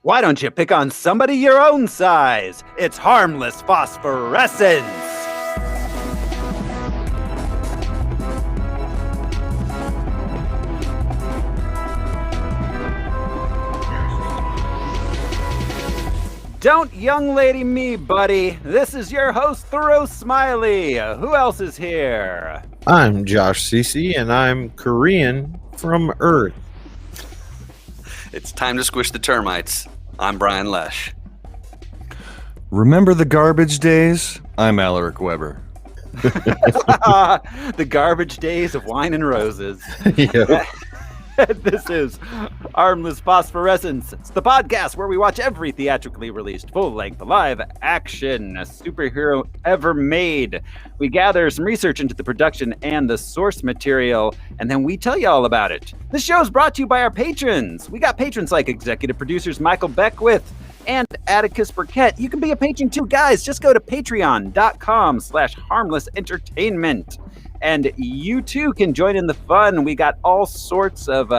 Why don't you pick on somebody your own size? It's Harmless Phosphorescence! Don't young lady me, buddy. This is your host, Thoreau Smiley. Who else is here? I'm Josh Cece, and I'm Korean from Earth. It's time to squish the termites. I'm Brian Lesh. Remember the garbage days? I'm Alaric Weber. The garbage days of wine and roses. Yeah. This is Harmless Phosphorescence. It's the podcast where we watch every theatrically released full-length live-action superhero ever made. We gather some research into the production and the source material, and then we tell you all about it. This show is brought to you by our patrons. We got patrons like executive producers Michael Beckwith and Atticus Burkett. You can be a patron too, guys. Just go to patreon.com/harmlessentertainment. And you too can join in the fun. We got all sorts of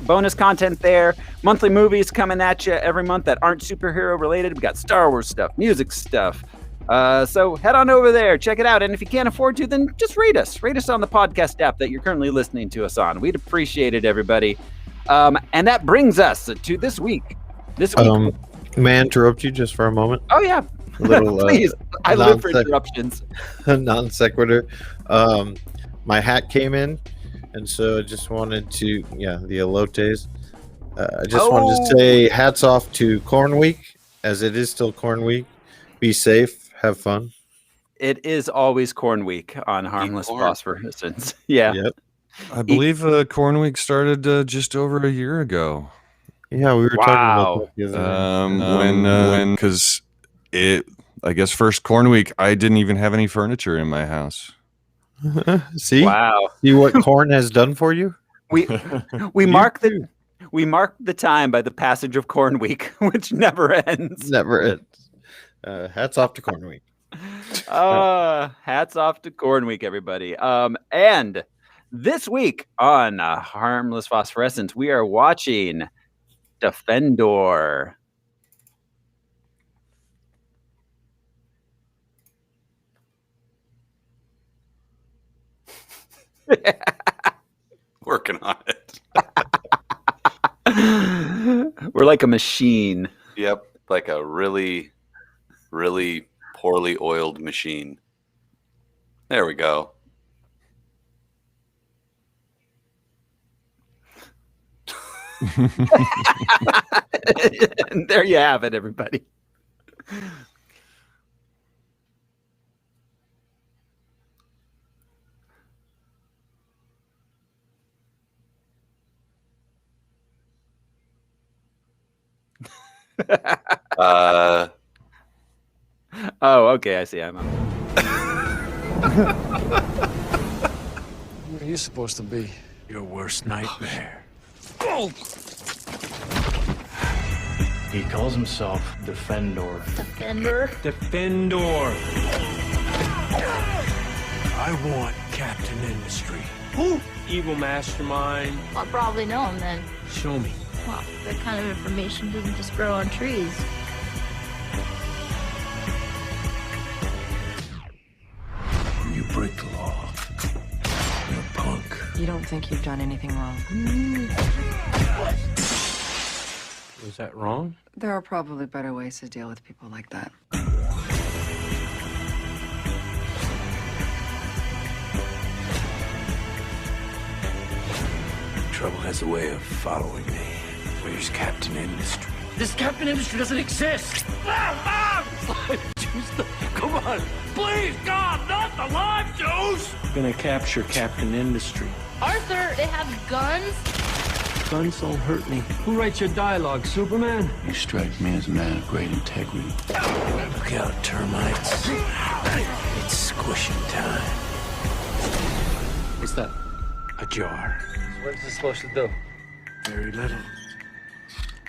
bonus content there. Monthly movies coming at you every month that aren't superhero related. We got Star Wars stuff, music stuff. So head on over there, check it out. And if you can't afford to, then just rate us. Rate us on the podcast app that you're currently listening to us on. We'd appreciate it, everybody. And that brings us to this week. May I interrupt you just for a moment? Oh, yeah. Please. I live for interruptions. Non sequitur. My hat came in, and so I just wanted to, the elotes. I just wanted to say hats off to Corn Week, as it is still Corn Week. Be safe, have fun. It is always Corn Week on Harmless Phosphorescence. Yeah. Yep. I believe Corn Week started just over a year ago. Yeah, we were talking about that the other day. Because I guess first Corn Week, I didn't even have any furniture in my house. See? Wow. See what corn has done for you? We mark the time by the passage of Corn Week, which never ends. Never ends. Hats off to Corn Week. Hats off to Corn Week, everybody. And this week on Harmless Phosphorescence, we are watching Defendor. Working on it. We're like a machine. Yep, like a really, really poorly oiled machine. There we go. And there you have it, everybody. Oh, okay, I see. I'm on. What are you supposed to be? Your worst nightmare. He calls himself Defendor. Defender? Defendor. I want Captain Industry. Who? Evil mastermind. I'll probably know him then. Show me. Well, that kind of information doesn't just grow on trees. When you break the law, you're a punk. You don't think you've done anything wrong? Was that wrong? There are probably better ways to deal with people like that. Trouble has a way of following me. Where's Captain Industry? This Captain Industry doesn't exist! Live juice! Come on! Please, God, not the live juice! Gonna capture Captain Industry. Arthur, they have guns? Guns don't hurt me. Who writes your dialogue, Superman? You strike me as a man of great integrity. Look out, termites. It's squishing time. What's that? A jar. What is this supposed to do? Very little.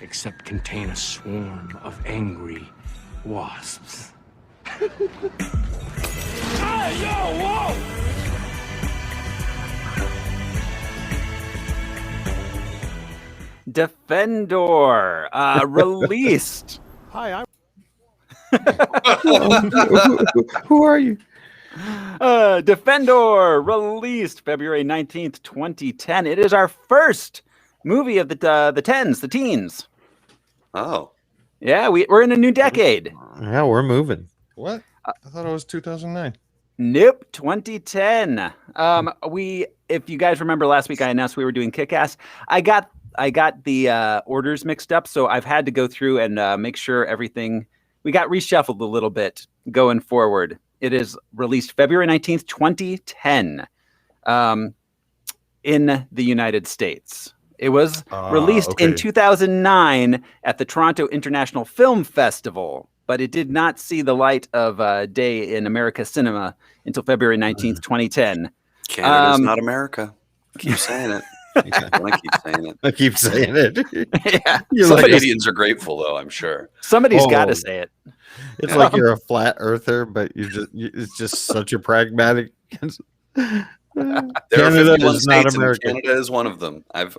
Except contain a swarm of angry wasps. Hey, yo, whoa! Defendor, released. Hi, who are you? Defendor, released February 19th, 2010. It is our first movie of the teens. Oh, Yeah, we're in a new decade. Yeah, we're moving. What? I thought it was 2009. Nope, 2010. If you guys remember last week, I announced we were doing Kick-Ass. I got the orders mixed up, so I've had to go through and make sure everything. We got reshuffled a little bit going forward. It is released February 19th, 2010, in the United States. It was released in 2009 at the Toronto International Film Festival, but it did not see the light of day in America cinema until February 19th, 2010. Canada's not America. Keep saying it. I keep saying it. I keep saying it. Yeah. Canadians are grateful, though, I'm sure. Somebody's got to say it. It's like you're a flat earther, but it's just such a pragmatic. There are Canada 51 is not states, and America. Canada is one of them. I've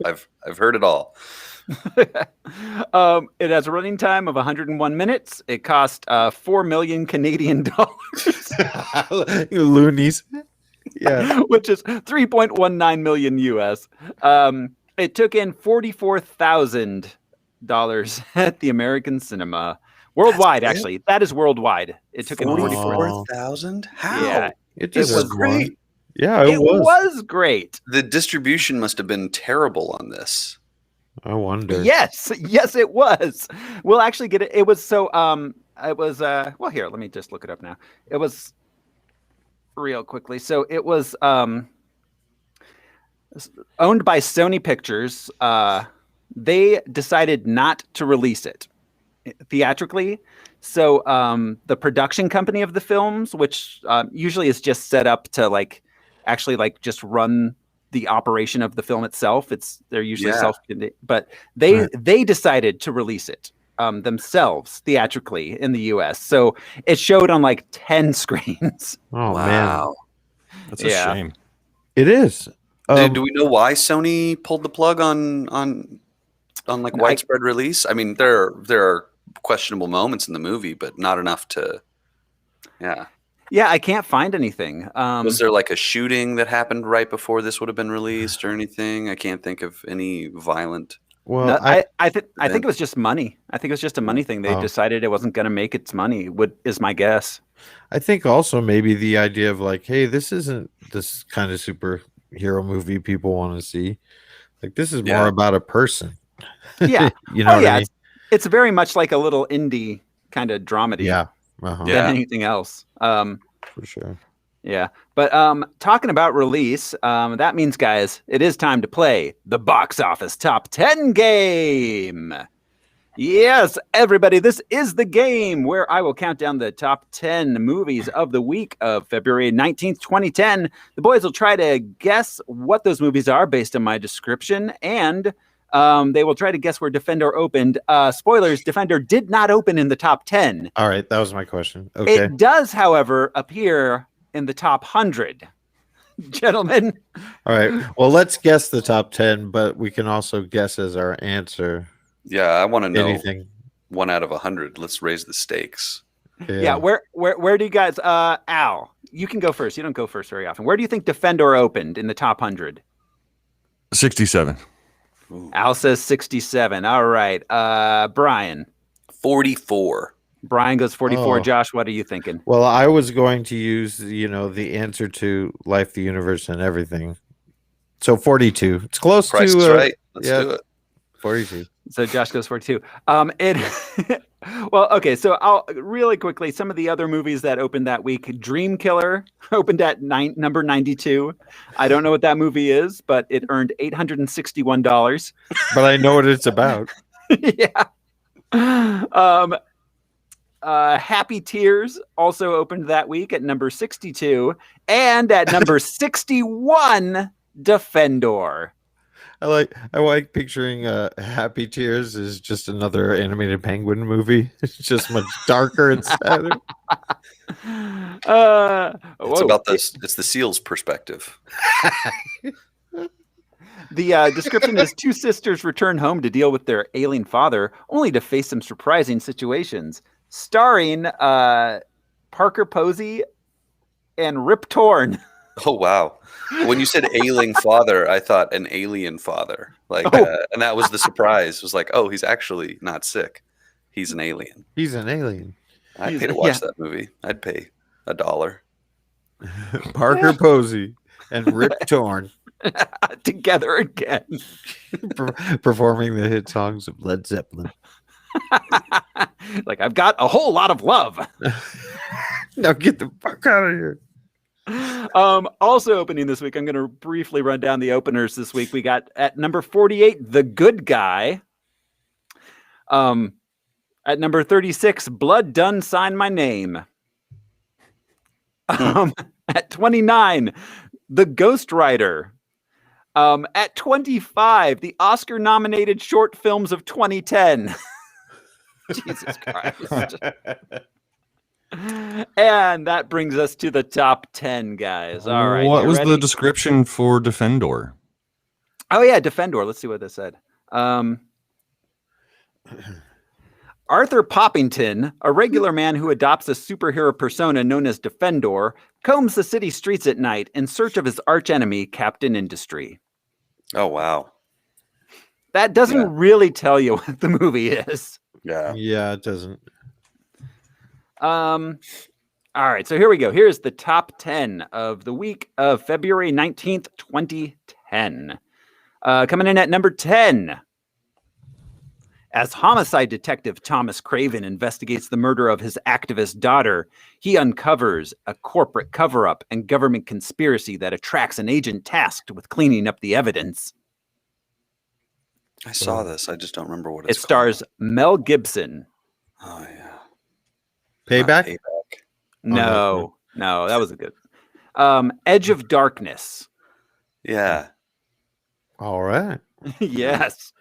heard it all. It has a running time of 101 minutes. It cost 4 million Canadian dollars, You loonies. Yeah. which is 3.19 million US. It took in $44,000 at the American cinema. Worldwide, actually. That is worldwide. It took in 44,000? How? Yeah. It was great. Yeah, It was great. The distribution must have been terrible on this. I wonder. Yes, it was. We'll actually get it. It was so it was well, here, let me just look it up now. It was real quickly. So it was owned by Sony Pictures. They decided not to release it theatrically. So the production company of the films, which usually is just set up to actually just run the operation of the film itself. They're usually self-contained, but they decided to release it themselves theatrically in the US. So it showed on 10 screens. Oh Wow. man, That's a shame. it is. Do we know why Sony pulled the plug on widespread release? I mean, there are questionable moments in the movie, but not enough to. Yeah, I can't find anything. Was there a shooting that happened right before this would have been released or anything? I can't think of any violent. Well, No, I think it was just money. I think it was just a money thing. They decided it wasn't going to make its money. Is my guess. I think also maybe the idea of hey, this isn't this kind of superhero movie people want to see. This is more about a person. Yeah, you know what I mean? It's very much like a little indie kind of dramedy. Yeah. Than anything else. For sure. Yeah. But talking about release, that means, guys, it is time to play the box office top 10 game. Yes, everybody, this is the game where I will count down the top 10 movies of the week of February 19th, 2010. The boys will try to guess what those movies are based on my description, and they will try to guess where Defender opened. Spoilers, Defender did not open in the top 10. All right, that was my question. Okay. It does, however, appear in the top 100. Gentlemen. All right. Well, let's guess the top 10, but we can also guess as our answer. Yeah, I want to know Anything. 1 out of 100. Let's raise the stakes. Yeah, where do you guys Al, you can go first. You don't go first very often. Where do you think Defender opened in the top 100? 67. Al says 67. All right. Brian. 44. Brian goes 44. Oh. Josh, what are you thinking? Well, I was going to use, the answer to Life, the Universe, and Everything. So 42. It's close Price to is right. Let's do it. 42. So Josh goes 42. Well, okay. So I'll really quickly, some of the other movies that opened that week. Dream Killer opened at number 92. I don't know what that movie is, but it earned $861. But I know what it's about. Yeah. Happy Tears also opened that week at number 62, and at number 61, Defendor. I like picturing Happy Tears is just another animated penguin movie. It's just much darker and sadder. It's about it's the seal's perspective. The description is 2 sisters return home to deal with their ailing father, only to face some surprising situations. Starring Parker Posey and Rip Torn. Oh wow! When you said ailing father, I thought an alien father. Like, and that was the surprise. It was like, oh, he's actually not sick. He's an alien. He's an alien. I'd pay to watch that movie. I'd pay $1. Parker Posey and Rip Torn Together again. performing the hit songs of Led Zeppelin. Like, I've got a whole lot of love. Now get the fuck out of here. Also opening this week, I'm going to briefly run down the openers this week. We got at number 48, The Good Guy. At number 36, Blood Done Sign My Name. At 29, The Ghost Rider. At 25, the Oscar-nominated short films of 2010. Jesus Christ. And that brings us to the top 10, guys. All right. What was ready? the description for Defendor? Oh, yeah, Defendor. Let's see what this said. Arthur Poppington, a regular man who adopts a superhero persona known as Defendor, combs the city streets at night in search of his archenemy, Captain Industry. Oh wow! That doesn't really tell you what the movie is. Yeah, it doesn't. All right, so here we go. Here's the top 10 of the week of February 19th, 2010. Coming in at number 10. As homicide detective Thomas Craven investigates the murder of his activist daughter, he uncovers a corporate cover-up and government conspiracy that attracts an agent tasked with cleaning up the evidence. I saw this. I just don't remember what it's It stars Mel Gibson. Oh yeah. Payback? No, that was a good. Edge of Darkness. Yeah. All right. Yes.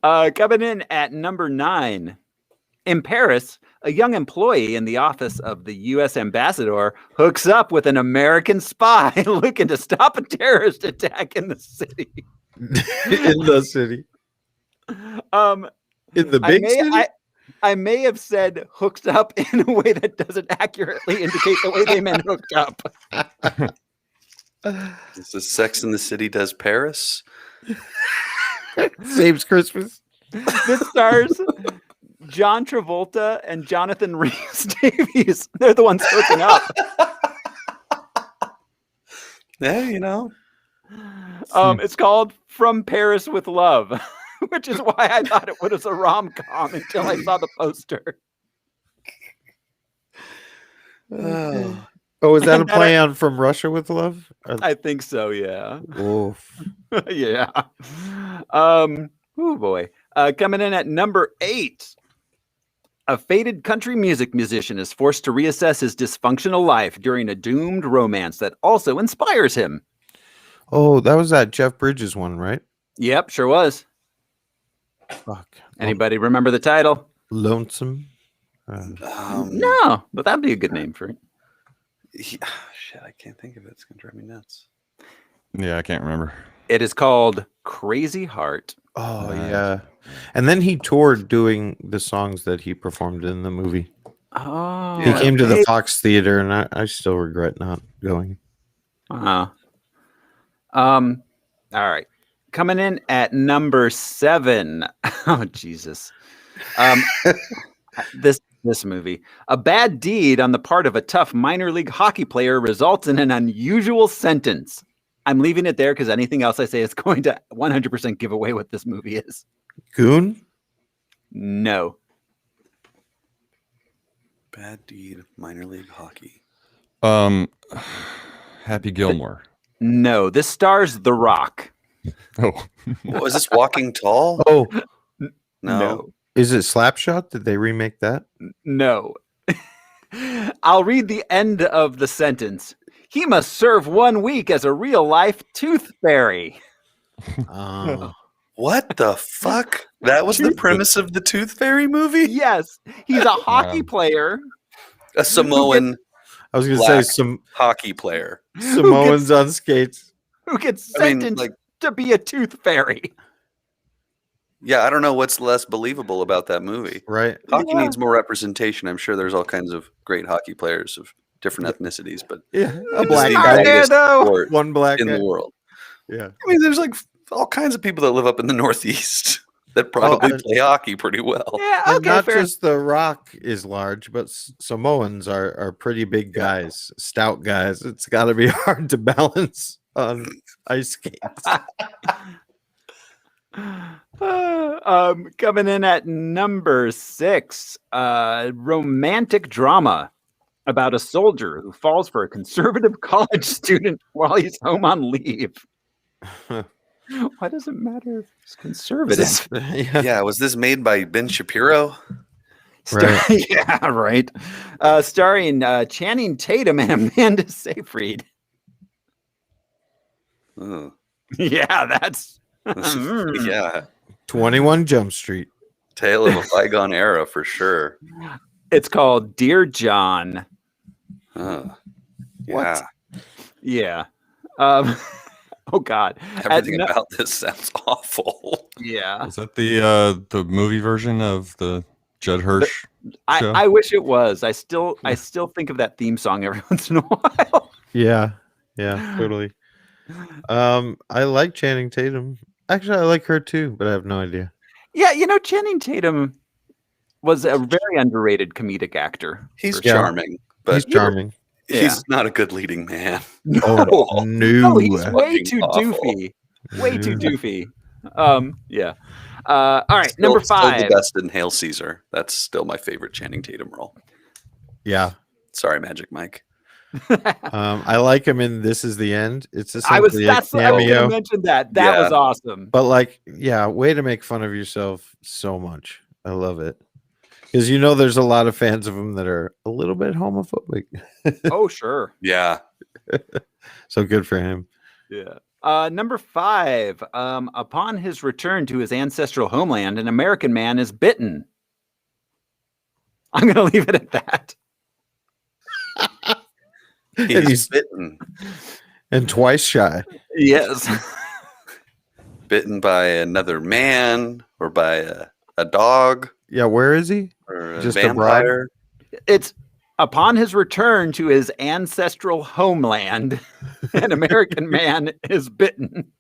Coming in at number 9. In Paris, a young employee in the office of the U.S. ambassador hooks up with an American spy looking to stop a terrorist attack in the city. In the city. In the big city? I may have said hooked up in a way that doesn't accurately indicate the way they meant hooked up. Is this Sex in the City Does Paris? Saves Christmas. This stars John Travolta and Jonathan Rhys-Davies. They're the ones hooking up. Yeah, you know. It's called From Paris with Love, which is why I thought it was a rom-com until I saw the poster. Oh, is that a play on From Russia with Love? I think so, yeah. Oof. Yeah. Oh boy. Coming in at number 8. A fated country music musician is forced to reassess his dysfunctional life during a doomed romance that also inspires him. Oh, that was that Jeff Bridges one, right? Yep, sure was. Fuck. Anybody remember the title? Lonesome. No, but that'd be a good name for it. Shit, I can't think of it. It's gonna drive me nuts. Yeah, I can't remember. It is called Crazy Heart. Oh, yeah. And then he toured doing the songs that he performed in the movie. Oh. He came to the Fox Theater, and I still regret not going. All right. Coming in at number 7. Oh, Jesus. This movie. A bad deed on the part of a tough minor league hockey player results in an unusual sentence. I'm leaving it there because anything else I say is going to 100% give away what this movie is. Goon? No. Bad deed, minor league hockey. Happy Gilmore. No. This stars The Rock. Oh. Was this Walking Tall? Oh, No. is it Slapshot? Did they remake that? No. I'll read the end of the sentence. He must serve 1 week as a real-life tooth fairy. Oh. What the fuck? That was the premise of the Tooth Fairy movie? Yes. He's a hockey player. A Samoan I was going to Black. say some hockey player. Samoans on skates. Who gets I mean, sentenced to be a tooth fairy. Yeah, I don't know what's less believable about that movie. Right. Hockey Yeah. needs more representation. I'm sure there's all kinds of great hockey players of different ethnicities, but Yeah. A it's black the not guy. there, greatest though. sport One black in guy. the world. Yeah. I mean, there's like all kinds of people that live up in the Northeast that probably and- play hockey pretty well. Yeah, And okay, not fair. just The Rock is large, but Samoans are pretty big guys, stout guys. It's got to be hard to balance on ice skates. Coming in at number 6, romantic drama about a soldier who falls for a conservative college student while he's home on leave. Why does it matter if he's conservative? Yeah, was this made by Ben Shapiro? Right. Yeah, right. Starring Channing Tatum and Amanda Seyfried. Oh, Yeah, that's yeah, 21 Jump Street. tale of a bygone era for sure. It's called Dear John. Oh, What? yeah, Yeah. Oh God. everything about this sounds awful. Yeah. Is that the movie version of the Judd Hirsch show? I wish it was. I still think of that theme song every once in a while. Yeah. Yeah, totally. I like Channing Tatum. Actually, I like her too, but I have no idea. Yeah, Channing Tatum was a very underrated comedic actor. He's for sure. charming, but He's charming. he's not a good leading man. Oh, No, no. he's way Fucking too awful. doofy. Way too doofy. Yeah. All right, Still- number still 5. the best in Hail Caesar. That's still my favorite Channing Tatum role. Yeah. Sorry, Magic Mike. I like him in This Is the End. It's I was essentially a going to cameo. mention that. That was Yeah. awesome. But like, yeah, way to make fun of yourself so much. I love it. Because there's a lot of fans of him that are a little bit homophobic. Oh, sure. Yeah, So good for him. Yeah. Number 5. Upon his return to his ancestral homeland, an American man is bitten. I'm going to leave it at that. he's bitten, And twice shy. Yes. bitten by another man or by a dog Yeah, where is he? or a Just vampire. It's upon his return to his ancestral homeland, an American man is bitten.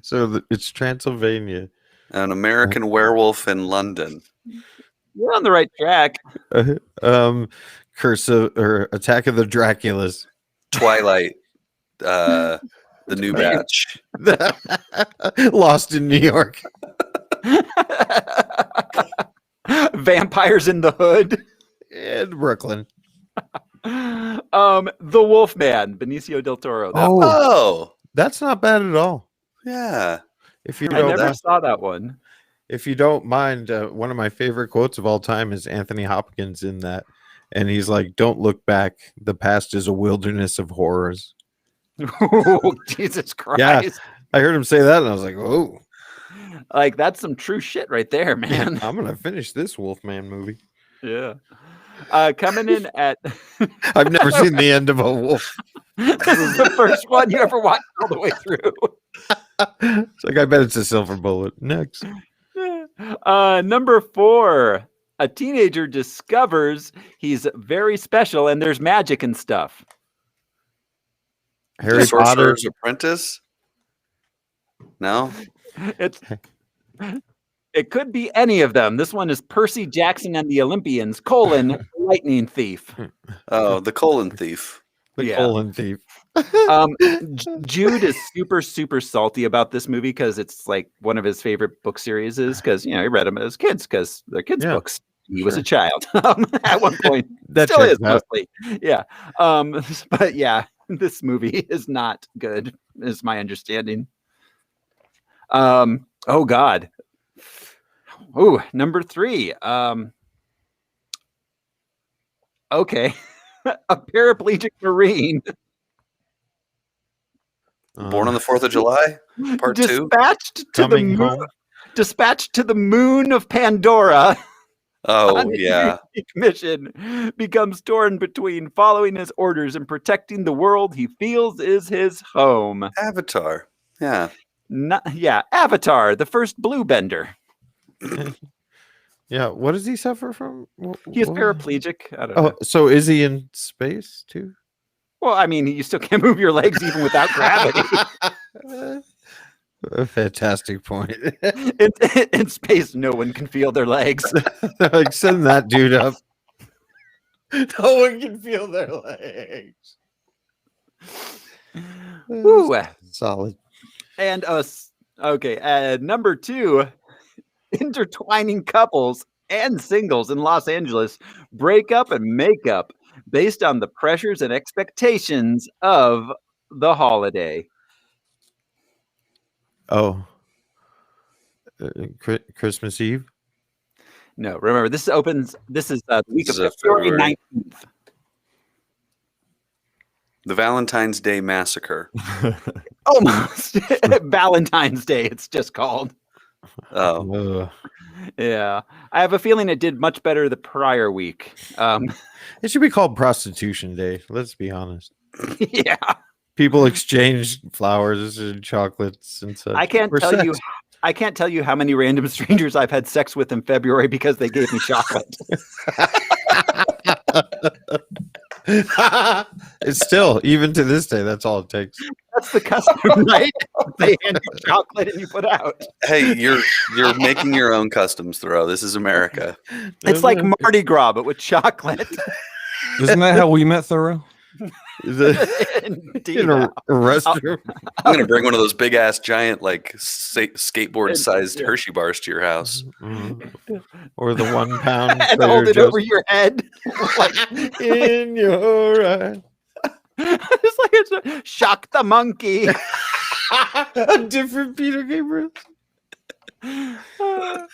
So it's Transylvania. An American werewolf in London. You're on the right track. Curse of, or Attack of the Draculas. Twilight, the new batch. Lost in New York. Vampires in the Hood. In Brooklyn. The Wolfman, Benicio del Toro. That one. Oh, That's not bad at all. yeah. If you I don't, never saw that one. if you don't mind, one of my favorite quotes of all time is Anthony Hopkins in that, and he's like, "Don't look back. The past is a wilderness of horrors." Oh, Jesus Christ. Yeah. I heard him say that, and I was like, "Oh, Like, that's some true shit right there, man. I'm gonna finish this Wolfman movie." Yeah. Coming in at I've never seen the end of a wolf. this is the first one you ever watched all the way through. It's like, I bet it's a silver bullet. Next. Number 4. A teenager discovers he's very special and there's magic and stuff. Harry Potter. Sorcerer's Apprentice. No, It could be any of them. This one is Percy Jackson and the Olympians, Lightning Thief. oh, the colon thief. The Yeah. colon thief. Jude is super, super salty about this movie because it's like one of his favorite book series because, he read them as kids because they're kids' Yeah, books. He was a child at one point. That Still is checks out. mostly. Yeah. But yeah, this movie is not good, is my understanding. Oh God. Oh, number 3. Okay. A paraplegic Marine Born on the 4th of July, part 2. dispatched to the Coming moon. home. Dispatched to the moon of Pandora Oh, on a yeah. unique mission, becomes torn between following his orders and protecting the world he feels is his home. Avatar. Yeah. Avatar, the first blue bender. Yeah, what does he suffer from? He is paraplegic. I don't know. So is he in space too? Well, I mean, you still can't move your legs even without gravity. A fantastic point. In space, no one can feel their legs. Like, send that dude up. No one can feel their legs. Woo. Solid. And number 2, intertwining couples and singles in Los Angeles break up and make up based on the pressures and expectations of the holiday. Oh, Christmas Eve. No, remember this is the week of This is February February. 19th. The Valentine's Day Massacre. Almost. Valentine's Day, it's just called. Oh, Ugh. Yeah. I have a feeling it did much better the prior week. It should be called Prostitution Day. Let's be honest. Yeah. People exchange flowers and chocolates and such. I can't for tell you sex. I can't tell you how many random strangers I've had sex with in February because they gave me chocolate. It's still, even to this day, that's all it takes. That's the custom, right? They hand you chocolate and you put out. hey, you're making your own customs, Thoreau. This is America. It's like Mardi Gras, but with chocolate. Isn't that how we met, Thoreau? Indeed. In a restroom. I'm gonna bring one of those big ass giant like skateboard sized Yeah. Hershey bars to your house. Or the 1 pound And hold it over your head. Like, in your eye. it's like it's Shock the Monkey. A different Peter Gabriel. Oh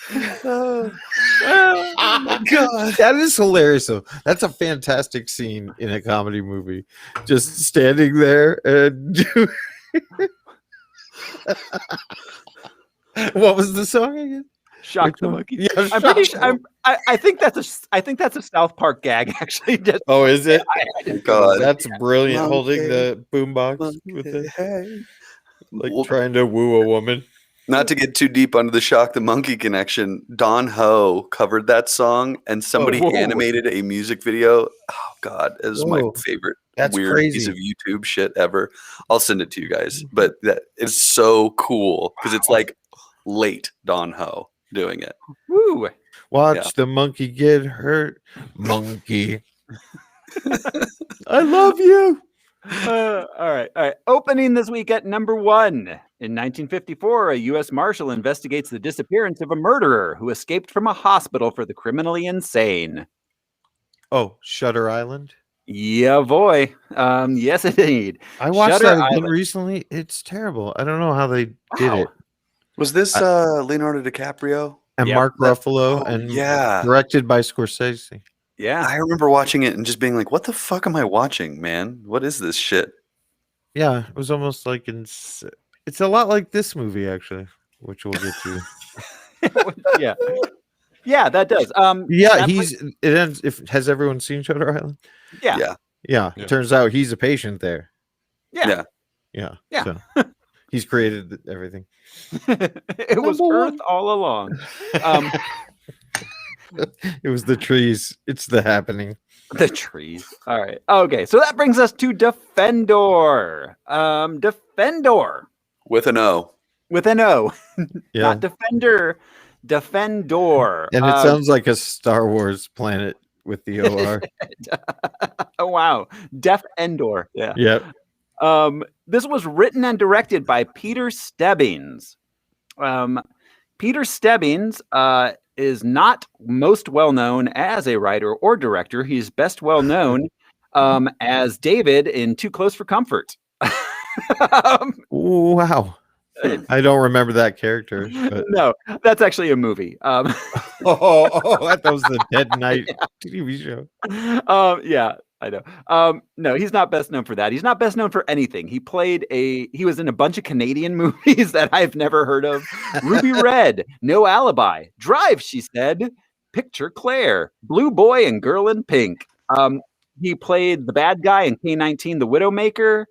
my god, that is hilarious though. That's a fantastic scene in a comedy movie. Just standing there and what was the song again? Shock Which the one? Monkey. Yeah, I'm pretty Shock sure. I think that's a South Park gag. Actually, just, Oh, is it? God. That's brilliant. Monkey, Holding the boombox with the Hey. like Well, trying to woo a woman. not to get too deep onto the Shock the Monkey connection, Don Ho covered that song and somebody whoa. animated a music video. Oh God, it was my Whoa. favorite That's weird piece crazy. of YouTube shit ever. I'll send it to you guys. But that is so cool because it's like late Don Ho doing it. woo. Watch Yeah. the monkey get hurt. Monkey. I love you. All right. Opening this week at number 1. In 1954, a U.S. Marshal investigates the disappearance of a murderer who escaped from a hospital for the criminally insane. Oh, Shutter Island. Yeah, boy. Yes, indeed. I watched Shutter that again Island. recently. It's terrible. I don't know how they did Wow. it. Was this Leonardo DiCaprio? And Yep. Mark Ruffalo Oh, and yeah. directed by Scorsese. Yeah. I remember watching it and just being like, what the fuck am I watching, man? What is this shit? Yeah, it was almost like it's a lot like this movie actually, which we'll get to. Yeah. Yeah, that does. Yeah, that it ends. Has everyone seen Shutter Island? Yeah. Yeah. Yeah, Yeah. it turns out he's a patient there. Yeah. Yeah. Yeah. So he's created everything. It was Number Earth one. all along. It was the trees. It's the happening. The trees. All right. Okay. So that brings us to Defendor. Defendor With an O. with an O, Yeah. not Defender. Defendor. And it sounds like a Star Wars planet with the OR. Oh wow, Defendor. Yeah. Yep. This was written and directed by Peter Stebbings. Peter Stebbings is not most well known as a writer or director. He's best well known as David in Too Close for Comfort. Wow. I don't remember that character. But... No, that's actually a movie. that was the Dead Night TV show. Yeah, I know. No, he's not best known for that. He's not best known for anything. He was in a bunch of Canadian movies that I've never heard of. Ruby Red, No Alibi, Drive, She Said, Picture Claire, Blue Boy and Girl in Pink. He played the bad guy in K-19, The Widowmaker.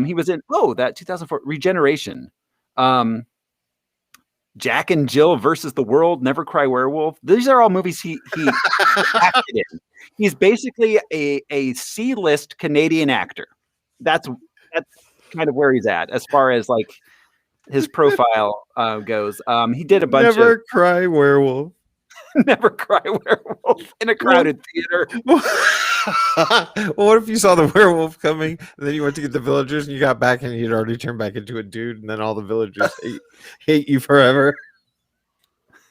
He was in that 2004 Regeneration. Jack and Jill versus the World, Never Cry Werewolf. These are all movies he acted in. He's basically a C-list Canadian actor. That's kind of where he's at as far as like his profile goes. He did a bunch Never Cry Werewolf. Never Cry Werewolf in a crowded theater. Well, what if you saw the werewolf coming and then you went to get the villagers and you got back and you'd already turned back into a dude and then all the villagers hate you forever?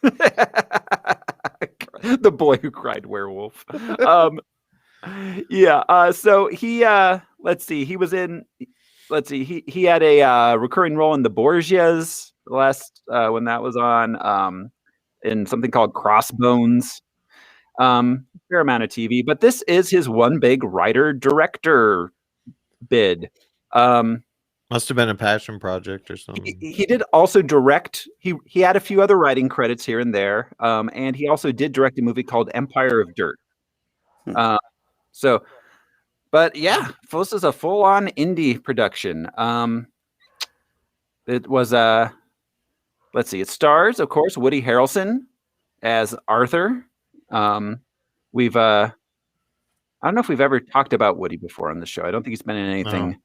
The boy who cried werewolf. So he let's see, he was in he had a recurring role in the Borgias last when that was on in something called Crossbones. Fair amount of TV, but this is his one big writer director bid. Must have been a passion project or something. He did also direct. He had a few other writing credits here and there, and he also did direct a movie called Empire of Dirt. But yeah, this is a full-on indie production. It was let's see. It stars, of course, Woody Harrelson as Arthur. We've I don't know if we've ever talked about Woody before on the show. I don't think he's been in anything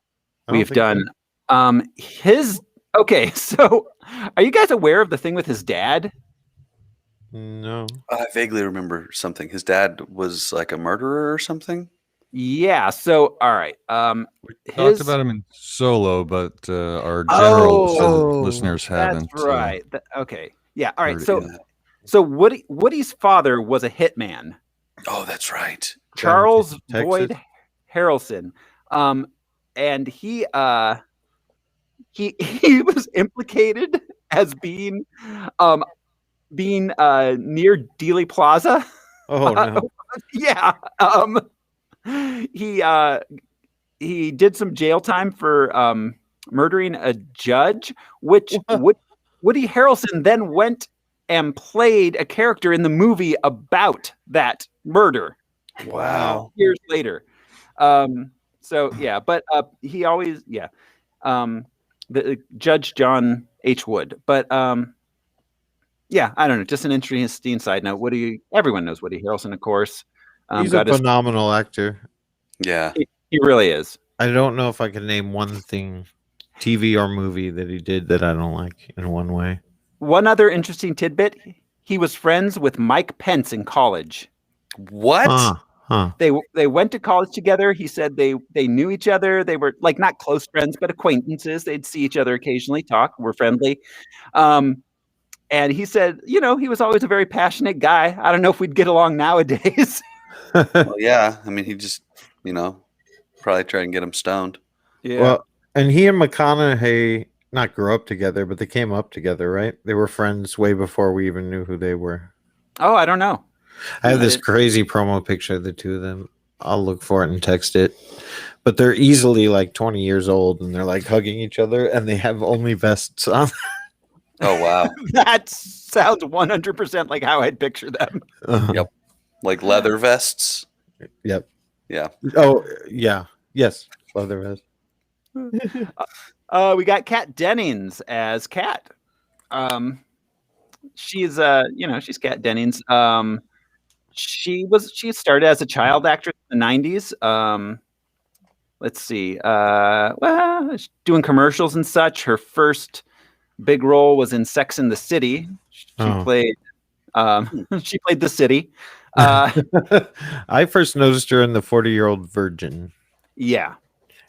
we've done. Okay, so are you guys aware of the thing with his dad? No. I vaguely remember something. His dad was like a murderer or something. Yeah. So, all right. We talked about him in Solo, but our general listeners haven't. That's right. Okay. Yeah. All right. heard So Woody's father was a hitman. Oh, that's right. Charles Texas. Boyd Harrelson. And he was implicated as being near Dealey Plaza. Oh no. Yeah. He did some jail time for murdering a judge, which Woody Harrelson then went and played a character in the movie about that murder. Wow. Years later. So yeah, but he always the Judge John H. Wood. But yeah, I don't know. Just an interesting side note. Everyone knows Woody Harrelson, of course. He's a phenomenal actor. Yeah. He really is. I don't know if I can name one thing, TV or movie, that he did that I don't like in one way. One other interesting tidbit: he was friends with Mike Pence in college. What? Huh. They went to college together. He said they knew each other. They were like not close friends, but acquaintances. They'd see each other occasionally, talk, were friendly. And he said, he was always a very passionate guy. I don't know if we'd get along nowadays. Well, yeah. I mean, he just, probably try and get him stoned. Yeah. Well, and he and McConaughey not grew up together, but they came up together, right? They were friends way before we even knew who they were. Oh, I don't know. I have this crazy promo picture of the two of them. I'll look for it and text it. But they're easily like 20 years old and they're like hugging each other and they have only vests on. Oh, wow. That sounds 100% like how I'd picture them. Yep. Like leather vests. Yep. Yeah. Oh, yeah. Yes. Leather vest. We got Kat Dennings as Kat. She's she's Kat Dennings. She started as a child actress in the 90s. Let's see. Doing commercials and such. Her first big role was in Sex and the City. She played the city. I first noticed her in The 40-Year-Old Virgin. Yeah.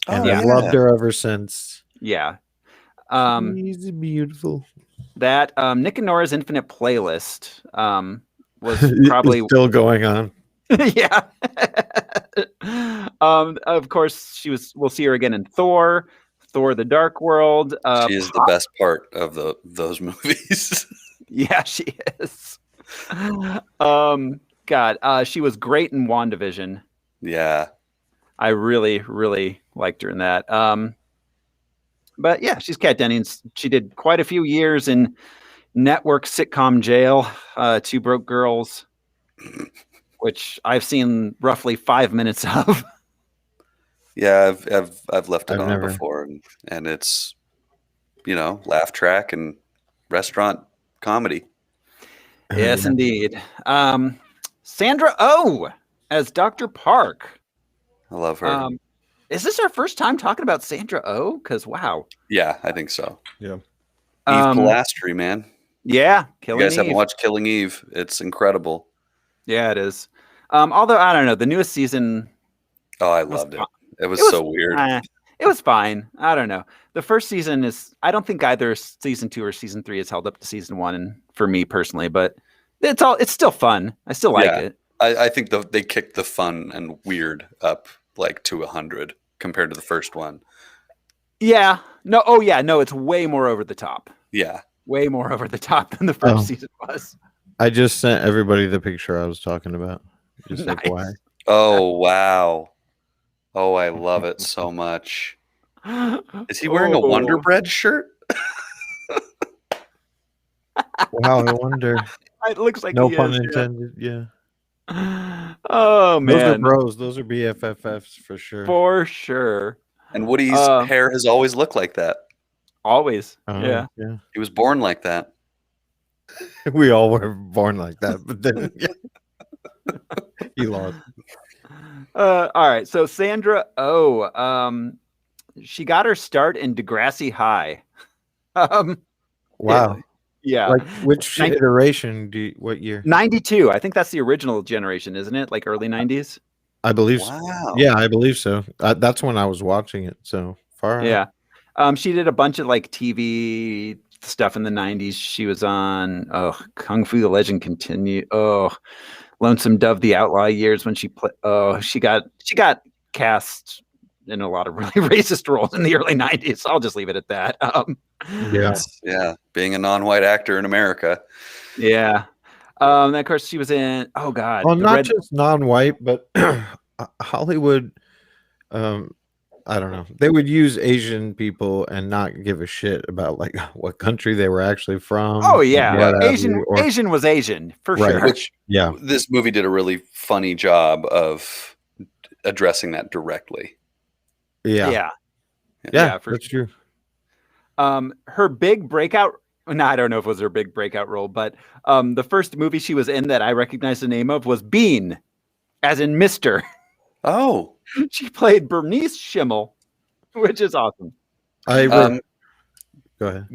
And I've loved her ever since. Yeah. She's beautiful. That Nick and Nora's Infinite Playlist was probably it's still going on. Yeah. Of course, we'll see her again in Thor, The Dark World. She is the best part of those movies. Yeah, she is. God, she was great in WandaVision. Yeah. I really, really liked her in that. But yeah, she's Kat Dennings. She did quite a few years in network sitcom jail, Two Broke Girls, which I've seen roughly 5 minutes of. Yeah, I've left it on before, and it's laugh track and restaurant comedy. Yes, indeed. Sandra Oh as Dr. Park. I love her. Is this our first time talking about Sandra Oh? Because wow. Yeah, I think so. Yeah. Eve Pilastri, man. Yeah, You guys haven't watched Killing Eve. It's incredible. Yeah, it is. Although I don't know, the newest season. Oh, I loved it. It was so weird. It was fine. I don't know. The first season is. I don't think either season 2 or season 3 has held up to season 1, and for me personally, but it's still fun. I still like it. I think they kicked the fun and weird up like to 100 compared to the first one. Yeah. No. Oh, yeah. No. It's way more over the top. Yeah. Way more over the top than the first season was. I just sent everybody the picture I was talking about. Just Nice. FYI. Oh, wow. Oh, I love it so much. Is he wearing a Wonder Bread shirt? Wow, I wonder. It looks like No he pun is, intended. Yeah. Oh man, Those are bros. Those are BFFs for sure. for sure. And Woody's hair has always looked like that. Always. Yeah. Yeah. He was born like that. We all were born like that, but then he lost. All right. So Sandra Oh, she got her start in Degrassi High. Wow. Yeah. Like which iteration? What year? 92. I think that's the original generation, isn't it? Like early 90s. I believe. So. Wow. Yeah, I believe so. That's when I was watching it. So far. Out. Yeah. She did a bunch of like TV stuff in the 90s. She was on Kung Fu the Legend Continue. Lonesome Dove the Outlaw Years when she played. She got cast in a lot of really racist roles in the early 90s. I'll just leave it at that. Yeah. Being a non-white actor in America. Yeah. And of course she was in Well, not just non-white, but Hollywood. I don't know. They would use Asian people and not give a shit about like what country they were actually from. Oh yeah, Asian was Asian for sure. Which this movie did a really funny job of addressing that directly. Yeah, for sure. Her big breakout. No, I don't know if it was her big breakout role, but the first movie she was in that I recognize the name of was Bean, as in Mr. Oh. She played Bernice Schimmel, which is awesome. Go ahead.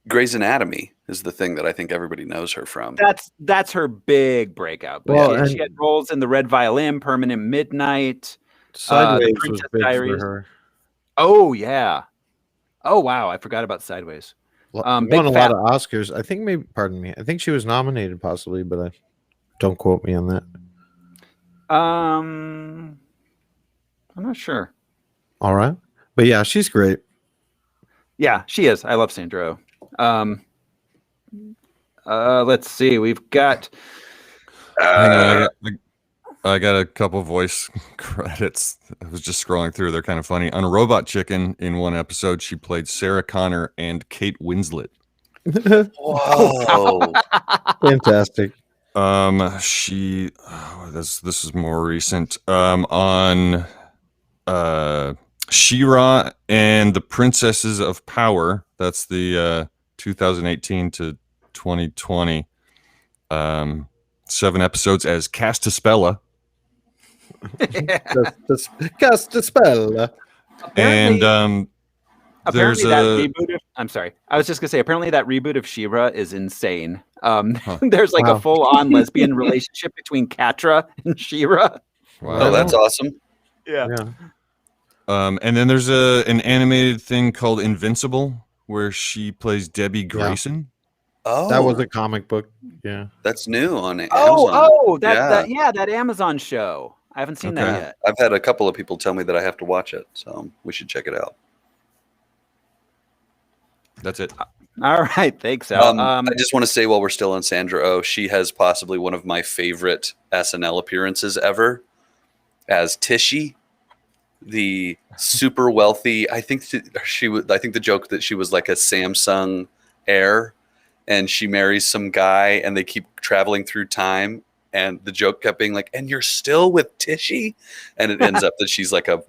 Grey's Anatomy is the thing that I think everybody knows her from. That's her big breakout. But she had roles in The Red Violin, Permanent Midnight, Sideways The was Princess big Diaries. for her. Oh yeah. Oh wow, I forgot about Sideways. Won a lot of Oscars. I think I think she was nominated possibly, but don't quote me on that. I'm not sure. All right. But yeah, she's great. Yeah, she is. I love Sandra Oh. Let's see. We've got I got a couple voice credits. I was just scrolling through. They're kind of funny. On Robot Chicken, in one episode, she played Sarah Connor and Kate Winslet. Whoa. Fantastic. This is more recent. On She-Ra and the Princesses of Power. That's the 2018 to 2020. 7 episodes as Castaspella. Castaspella. And apparently that reboot of, I'm sorry. I was just gonna say apparently that reboot of She-Ra is insane. There's like a full-on lesbian relationship between Catra and She-Ra. Wow. Oh, that's awesome. Yeah. And then there's an animated thing called Invincible where she plays Debbie Grayson. Oh, that was a comic book. Yeah, that's new on Amazon. That Amazon show. I haven't seen that yet. I've had a couple of people tell me that I have to watch it, so we should check it out. That's it. All right, thanks, Al. I just want to say while we're still on Sandra Oh, she has possibly one of my favorite SNL appearances ever as Tishy, the super wealthy. I think the joke that she was like a Samsung heir, and she marries some guy, and they keep traveling through time. And the joke kept being like, "And you're still with Tishy," and it ends up that she's like a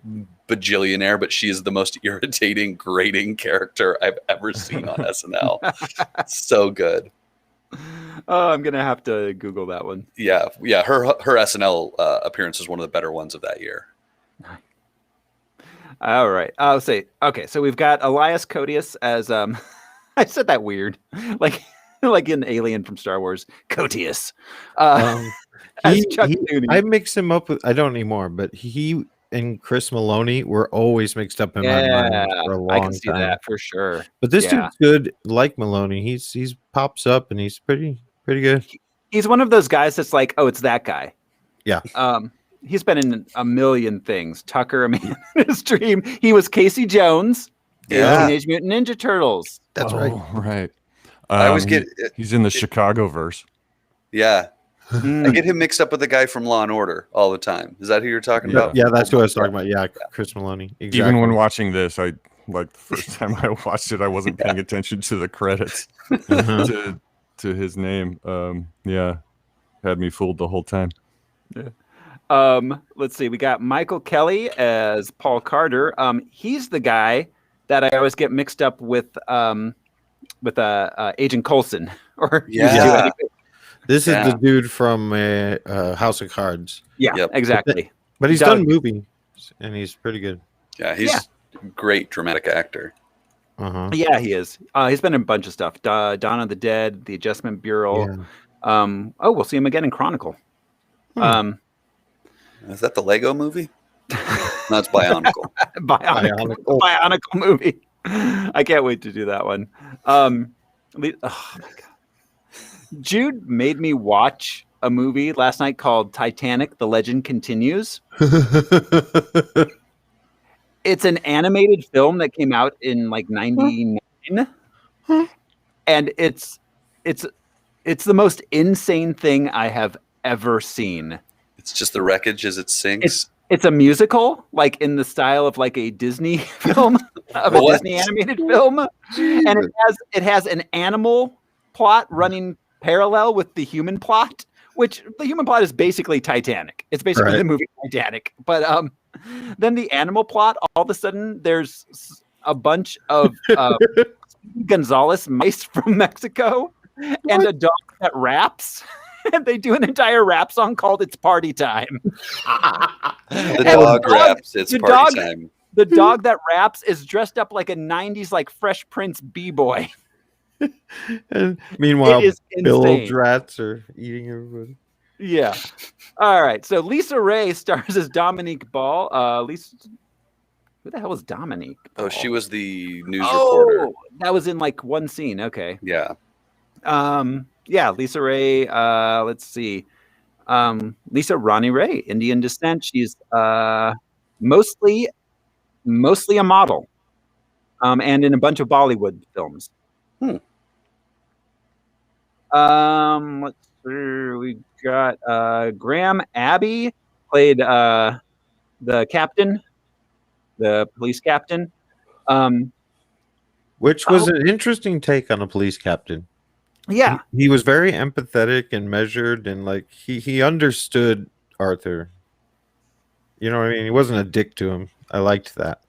bajillionaire, but she is the most irritating, grating character I've ever seen on SNL. So good. Oh, I'm gonna have to Google that one. Yeah. Her SNL appearance is one of the better ones of that year. All right. I'll say okay. So we've got Elias Koteas as I said that weird, like an alien from Star Wars. Koteas. As Chuck Mooney. I mix him up with, I don't anymore, but he and Chris Maloney were always mixed up in my mind for a long I can see time. that for sure. But this dude's good, like Maloney. He's pops up and he's pretty good. He's one of those guys that's like, oh, it's that guy. Yeah. He's been in a million things. Tucker, A Man in His Dream. He was Casey Jones in Teenage Mutant Ninja Turtles. That's right. Right. I always get he's in the Chicago verse. Yeah. I get him mixed up with the guy from Law and Order all the time. Is that who you're talking about? Yeah, that's who I was talking about. Yeah, Chris Maloney. Exactly. Even when watching this, I like the first time I watched it, I wasn't paying attention to the credits to his name. Had me fooled the whole time. Yeah. Let's see. We got Michael Kelly as Paul Carter. He's the guy that I always get mixed up with Agent Coulson. This is the dude from House of Cards. Yeah, exactly. But he's done movies, and he's pretty good. Yeah, he's a great dramatic actor. Yeah, he is. He's been in a bunch of stuff. Dawn of the Dead, The Adjustment Bureau. Yeah. We'll see him again in Chronicle. Is that the Lego movie? No, it's Bionicle. Bionicle movie. I can't wait to do that one. Oh my God. Jude made me watch a movie last night called Titanic, The Legend Continues. It's an animated film that came out in like 99. And it's the most insane thing I have ever seen. It's just the wreckage as it sinks. It's a musical, like in the style of like a Disney film, of a Disney animated film. And it has an animal plot running parallel with the human plot, which the human plot is basically Titanic. It's basically the movie Titanic. But then the animal plot, all of a sudden, there's a bunch of Gonzalez mice from Mexico and a dog that raps. And they do an entire rap song called "It's Party Time." The dog raps. It's party time. The dog that raps is dressed up like a '90s like Fresh Prince b-boy. And meanwhile, Bill rats are eating everybody. Yeah. All right. So Lisa Ray stars as Dominique Ball. Who the hell is Dominique Ball? Oh, she was the news reporter. That was in like one scene. Okay. Yeah. Yeah, Lisa Ray. Let's see. Lisa Ronnie Ray, Indian descent. She's mostly a model, and in a bunch of Bollywood films. Let's see. We got Graham Abbey played the captain, the police captain. Which was an interesting take on a police captain. Yeah, he was very empathetic and measured, and like he understood Arthur. You know what I mean? He wasn't a dick to him. I liked that.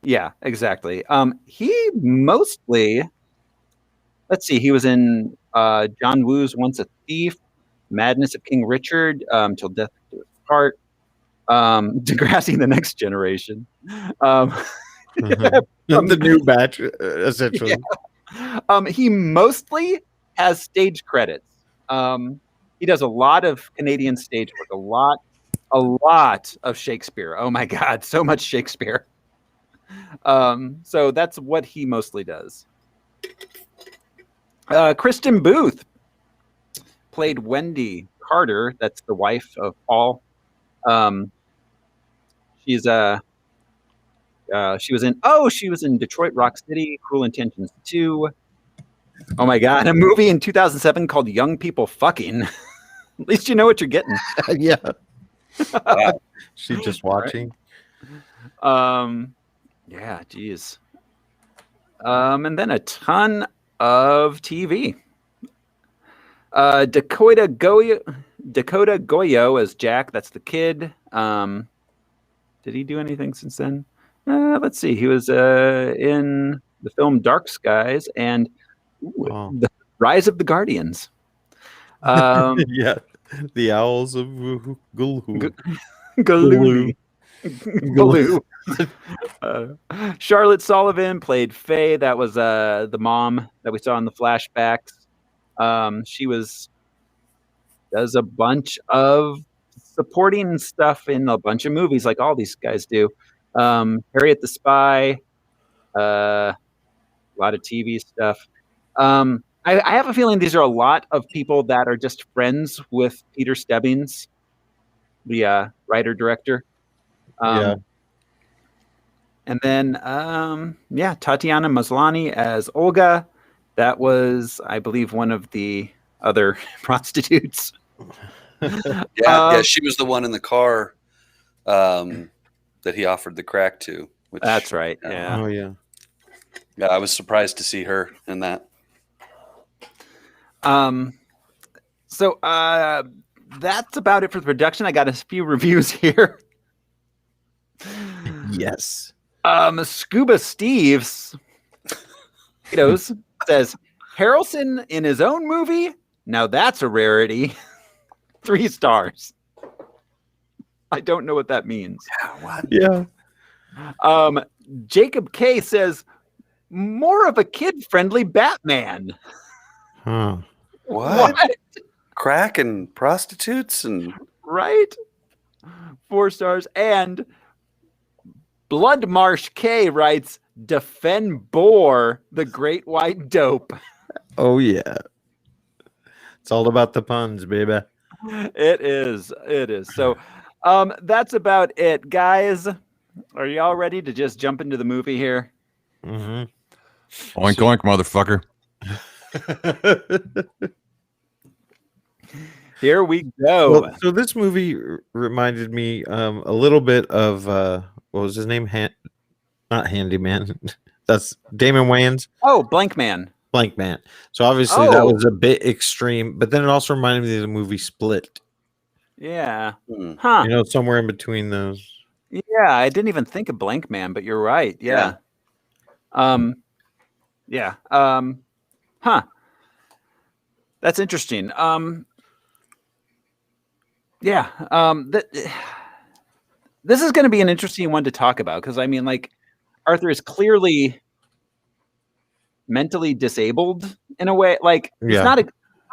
Yeah, exactly. He mostly, let's see, he was in John Woo's Once a Thief, Madness of King Richard, Till Death Do Us Part, Degrassi: The Next Generation. The new batch, essentially. Yeah. He mostly has stage credits. He does a lot of Canadian stage work, a lot of Shakespeare. Oh my God, so much Shakespeare. So that's what he mostly does. Kristen Booth played Wendy Carter. That's the wife of Paul. She was in Detroit Rock City, Cruel Intentions 2. Oh my God, a movie in 2007 called Young People Fucking. At least you know what you're getting. Yeah. She's just watching. Yeah, geez. And then a ton of TV. Dakota Goyo as Jack. That's the kid. Did he do anything since then? Let's see. He was in the film Dark Skies and Oh. The Rise of the Guardians. Yeah, the owls of Gulhu. Galooly. Baloo. Charlotte Sullivan played Faye. That was the mom that we saw in the flashbacks. She does a bunch of supporting stuff in a bunch of movies, like all these guys do. Harriet the Spy, a lot of TV stuff. I have a feeling these are a lot of people that are just friends with Peter Stebbings, the writer-director. Yeah. And then, Tatiana Maslany as Olga. That was, I believe, one of the other prostitutes. Yeah, she was the one in the car that he offered the crack to. Which, that's right. Yeah. Oh yeah. Yeah, I was surprised to see her in that. So that's about it for the production. I got a few reviews here. Yes. Scuba Steves says Harrelson in his own movie. Now that's a rarity. 3 stars. I don't know what that means. What? Yeah. Jacob K says more of a kid-friendly Batman. Huh. What? Crack and prostitutes and right? 4 stars. And Bloodmarsh K writes, Defendor, the Great White Dope. Oh yeah. It's all about the puns, baby. It is. So that's about it, guys. Are y'all ready to just jump into the movie here? Mm-hmm. Oink oink, motherfucker. Here we go. Well, so this movie reminded me a little bit of what was his name? Not Handyman. That's Damon Wayans. Oh, Blank Man. Blank Man. So obviously that was a bit extreme, but then it also reminded me of the movie Split. Yeah. Huh. You know, somewhere in between those. Yeah, I didn't even think of Blank Man, but you're right. Yeah. Huh. That's interesting. This is going to be an interesting one to talk about because I mean, like, Arthur is clearly mentally disabled in a way. Like, he's not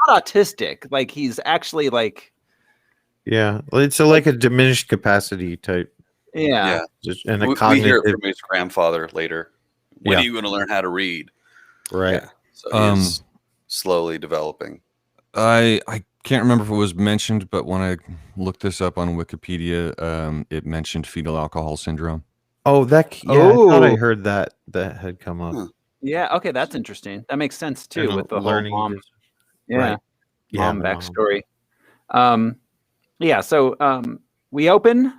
autistic. Like, he's actually like, yeah, it's like a diminished capacity type. Yeah. Just, and we hear it from his grandfather later. When Yeah. are you going to learn how to read? Right. Yeah. So he's slowly developing. I can't remember if it was mentioned, but when I looked this up on Wikipedia, it mentioned fetal alcohol syndrome. Oh, I thought I heard that had come up. Huh. Yeah. Okay, that's interesting. That makes sense too And with the learning whole mom. dis- Yeah. Right. Yeah, Mom the mom. backstory. So we open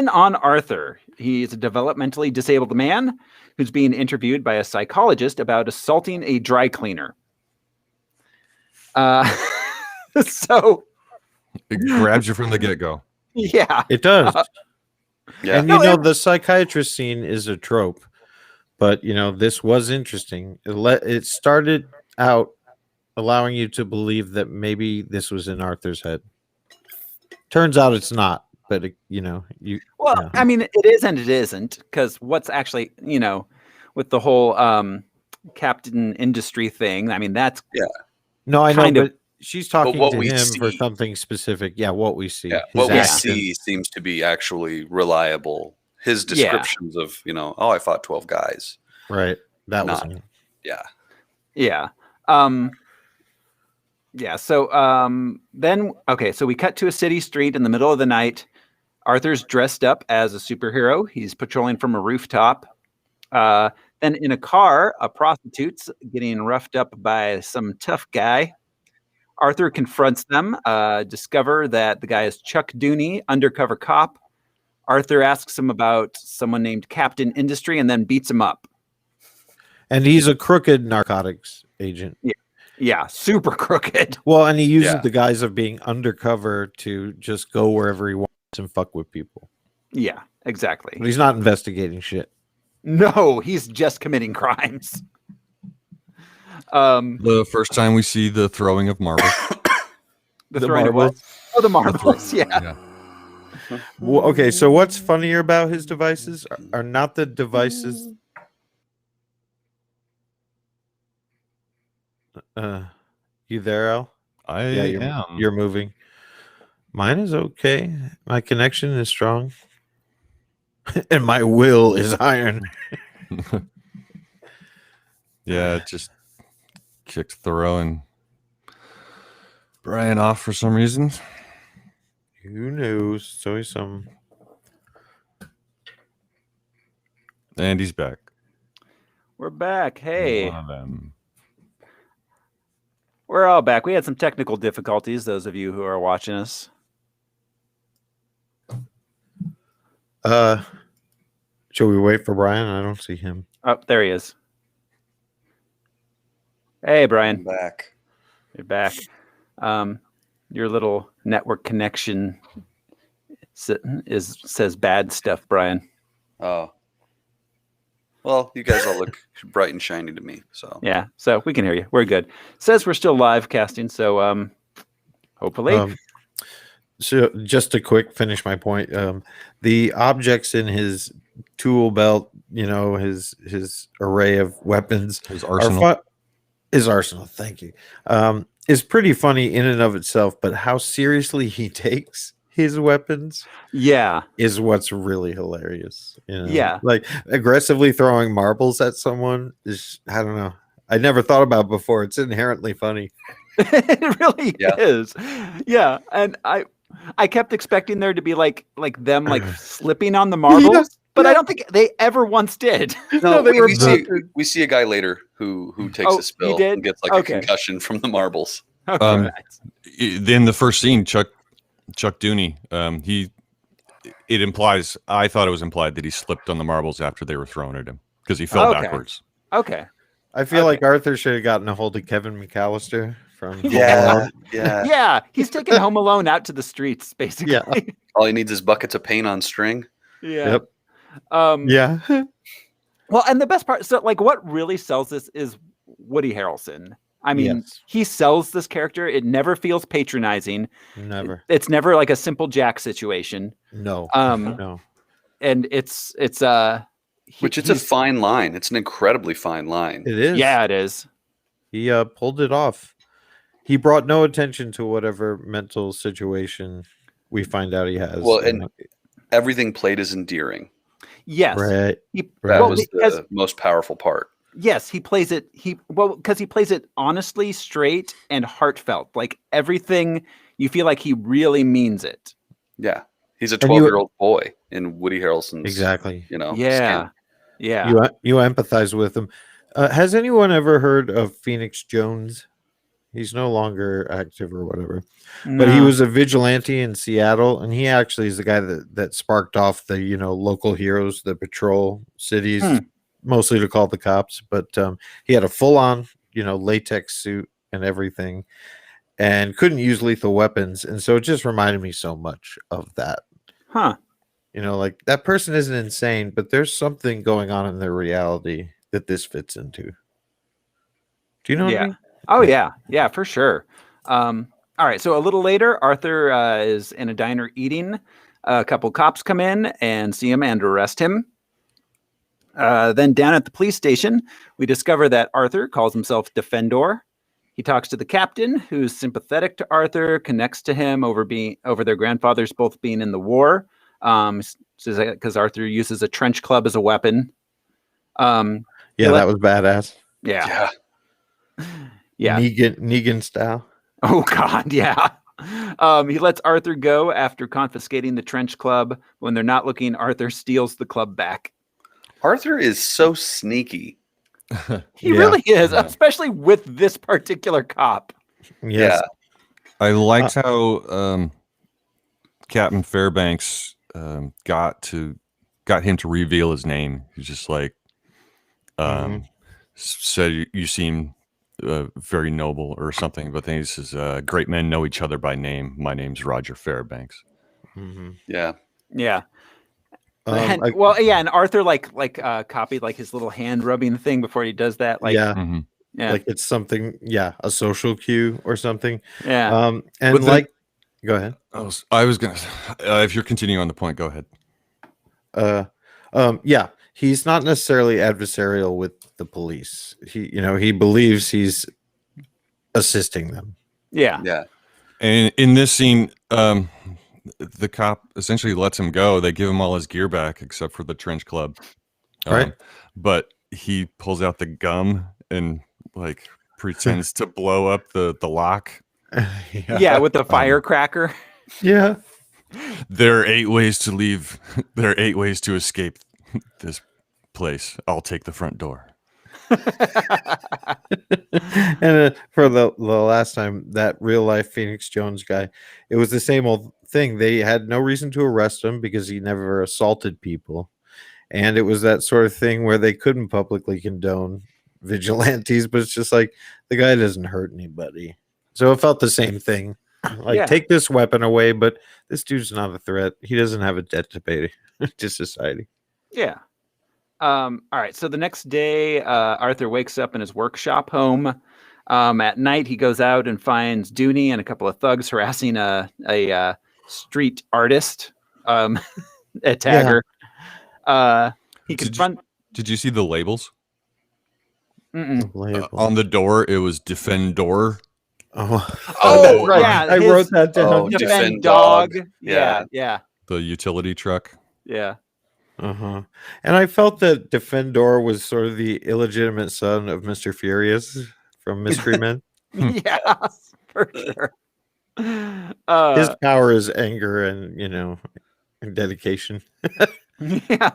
on Arthur. He's a developmentally disabled man who's being interviewed by a psychologist about assaulting a dry cleaner. So It grabs you from the get-go. yeah. It does. Yeah. And the psychiatrist scene is a trope, but this was interesting. It started out allowing you to believe that maybe this was in Arthur's head. Turns out it's not, but I mean, it is and it isn't, because what's actually, with the whole Captain Industry thing, I mean, that's No, I know, kind of- but she's talking what to we him for see. something specific. Yeah, what we see. Yeah, His what we actions. see seems to be actually reliable. His descriptions of, I fought 12 guys. Right. That was Not- Yeah. Yeah. So so we cut to a city street in the middle of the night. Arthur's dressed up as a superhero. He's patrolling from a rooftop. Then in a car, a prostitute's getting roughed up by some tough guy. Arthur confronts them, discover that the guy is Chuck Dooney, undercover cop. Arthur asks him about someone named Captain Industry and then beats him up. And he's a crooked narcotics agent. Yeah, super crooked. Well, and he uses Yeah. the guise of being undercover to just go wherever he wants and fuck with people. Yeah, But exactly. he's not investigating shit. No, he's just committing crimes. The first time we see the throwing of marbles. The The throwing of what? marbles. Oh, the marbles. Yeah. Yeah. Well, okay, so what's funnier about his devices are not the devices. You there, Al? I Yeah, am. you're moving. Mine is okay. My connection is strong, and my will is iron. Yeah, it just kicked Thoreau and Brian off for some reason. Who knows? It's always some. And he's back. We're back. Hey, One of them. we're all back. We had some technical difficulties, those of you who are watching us. Shall we wait for Brian? I don't see him. Oh, there he is. Hey, I'm Brian. back. You're back. Your little network connection says bad stuff, Brian. Oh. Well, you guys all look bright and shiny to me. So Yeah, so we can hear you. We're good. Says we're still live casting, so hopefully. So just to quick finish my point, the objects in his tool belt, his array of weapons, His arsenal. his arsenal. Thank you. Is pretty funny in and of itself, but how seriously he takes his weapons Yeah. is what's really hilarious. Yeah. Like aggressively throwing marbles at someone is, I don't know. I never thought about it before. It's inherently funny. It really Yeah. is. Yeah, and I kept expecting there to be like them slipping on the marbles, Yeah, but I yeah. don't think they ever once did. no, they were we see a guy later who takes Oh, a spill he did? and gets like Okay. a concussion from the marbles. Okay, Um, nice. In the first scene, Chuck Dooney, I thought it was implied that he slipped on the marbles after they were thrown at him because he fell Okay. backwards. Okay. I feel like Arthur should have gotten a hold of Kevin McAllister from Home Yeah, Alone. yeah. Yeah, he's taking Home Alone out to the streets, basically. Yeah. All he needs is buckets of paint on string. Yeah. Yep. Yeah. Yeah. Well, and the best part, so like what really sells this is Woody Harrelson. I mean, Yes. he sells this character. It never feels patronizing. Never. It's never like a simple Jack situation. No. Um, No. And it's Which it's a fine line. It's an incredibly fine line. It is. Yeah, it is. He pulled it off. He brought no attention to whatever mental situation we find out he has. Well, and everything played is endearing. Yes. right. He, That well, was because- the most powerful part. yes, he plays it. Because he plays it honestly, straight, and heartfelt. Like everything, you feel like he really means it. Yeah. He's a And you- 12-year-old boy in Woody Harrelson's, Exactly. Yeah. skin. Yeah. You empathize with him. Has anyone ever heard of Phoenix Jones? He's no longer active or whatever, but he No. was a vigilante in Seattle, and he actually is the guy that sparked off the local heroes, the patrol cities, mostly to call the cops. But he had a full on latex suit and everything, and couldn't use lethal weapons, and so it just reminded me so much of that. Huh. Like that person isn't insane, but there's something going on in their reality that this fits into. Do you know what I mean? Oh yeah, yeah, for sure. All right, so a little later, Arthur is in a diner eating. A couple cops come in and see him and arrest him. Then down at the police station, we discover that Arthur calls himself Defendor. He talks to the captain, who's sympathetic to Arthur, connects to him over their grandfathers both being in the war. Because Arthur uses a trench club as a weapon. Yeah, that was badass. Yeah. Yeah. Yeah. Negan style. Oh God, yeah. He lets Arthur go after confiscating the trench club. When they're not looking, Arthur steals the club back. Arthur is so sneaky. He Yeah. really is, especially with this particular cop. Yes. I liked how Captain Fairbanks got him to reveal his name. He's just like said, "You seem very noble" or something. But then he says, "Great men know each other by name. My name's Roger Fairbanks." Mhm. Yeah. Yeah. And Arthur copied like his little hand rubbing thing before he does that. Like, yeah, Mhm. yeah, like it's something, a social cue or something. yeah. And But then- go ahead. I was gonna. If you're continuing on the point, go ahead. Yeah, he's not necessarily adversarial with the police. He believes he's assisting them. Yeah. Yeah. And in this scene, the cop essentially lets him go. They give him all his gear back except for the trench club. Right. But he pulls out the gum and like pretends to blow up the lock. Yeah, with the firecracker. Yeah. There are 8 ways to leave. There are 8 ways to escape this place. I'll take the front door. And for the last time, that real life Phoenix Jones guy, it was the same old thing. They had no reason to arrest him because he never assaulted people. And it was that sort of thing where they couldn't publicly condone vigilantes, but it's just like the guy doesn't hurt anybody. So it felt the same thing. Like, Yeah. take this weapon away, but this dude's not a threat. He doesn't have a debt to pay to society. Yeah. All right. So the next day, Arthur wakes up in his workshop home. At night, he goes out and finds Dooney and a couple of thugs harassing a street artist, a tagger. He confronts. Did you see the labels? Label. On the door, it was Defendor. Oh, Oh, right. yeah, I wrote that down. Oh, Defend Defend dog. dog. Yeah. The utility truck. Yeah. Uh-huh. And I felt that Defendor was sort of the illegitimate son of Mr. Furious from Mystery Men. Yeah, for sure. His power is anger and dedication. Yeah.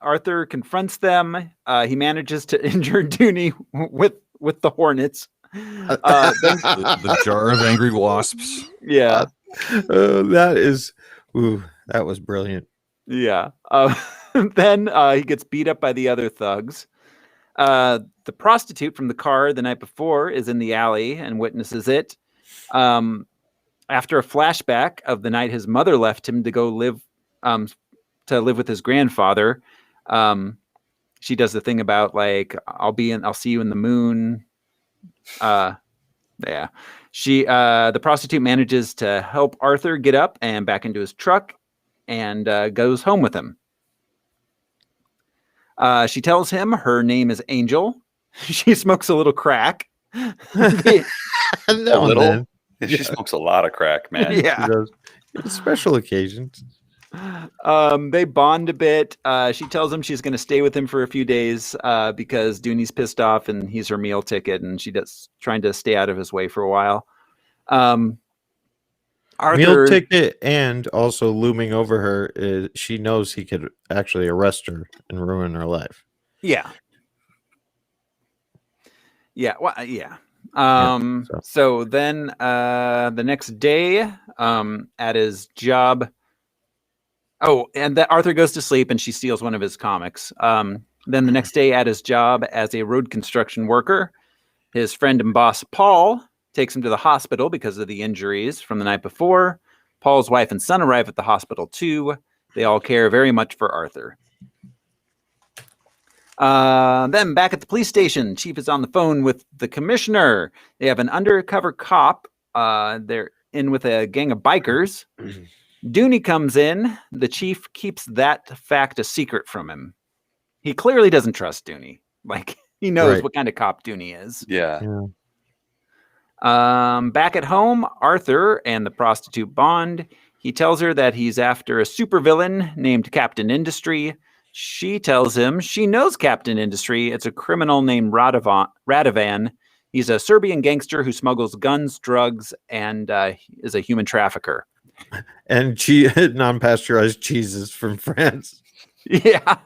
Arthur confronts them. He manages to injure Dooney with the Hornets. The jar of angry wasps. Yeah. That was brilliant. Yeah. Then he gets beat up by the other thugs. The prostitute from the car the night before is in the alley and witnesses it. After a flashback of the night his mother left him to go live with his grandfather, she does the thing about like, I'll see you in the moon. Yeah. The prostitute manages to help Arthur get up and back into his truck and goes home with him. She tells him her name is Angel. She smokes a little crack. A little. She smokes a lot of crack, man. Yeah. Special occasions. They bond a bit. She tells him she's going to stay with him for a few days because Dooney's pissed off and he's her meal ticket, and she does trying to stay out of his way for a while. Arthur, Meal ticket, and also looming over her is she knows he could actually arrest her and ruin her life. Yeah. Yeah. Well, yeah. So then the next day at his job. Oh, and that Arthur goes to sleep and she steals one of his comics. Then the next day at his job as a road construction worker, his friend and boss, Paul, takes him to the hospital because of the injuries from the night before. Paul's wife and son arrive at the hospital too. They all care very much for Arthur. Then back at the police station, Chief is on the phone with the commissioner. They have an undercover cop. They're in with a gang of bikers. Dooney comes in. The chief keeps that fact a secret from him. He clearly doesn't trust Dooney. Like, he knows what kind of cop Dooney is. Yeah. Back at home, Arthur and the prostitute bond. He tells her that he's after a supervillain named Captain Industry. She tells him she knows Captain Industry. It's a criminal named Radovan. He's a Serbian gangster who smuggles guns, drugs, and is a human trafficker. And non-pasteurized cheeses from France. Yeah.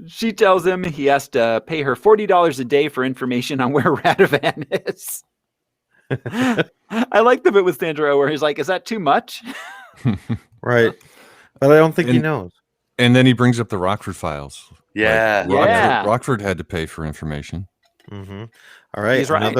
She tells him he has to pay her $40 a day for information on where Radovan is. I like the bit with Sandra Oh where he's like, is that too much? Right. But I don't think he knows. And then he brings up the Rockford files. Yeah. Like, Rockford had to pay for information. Mm-hmm. All right. He's right.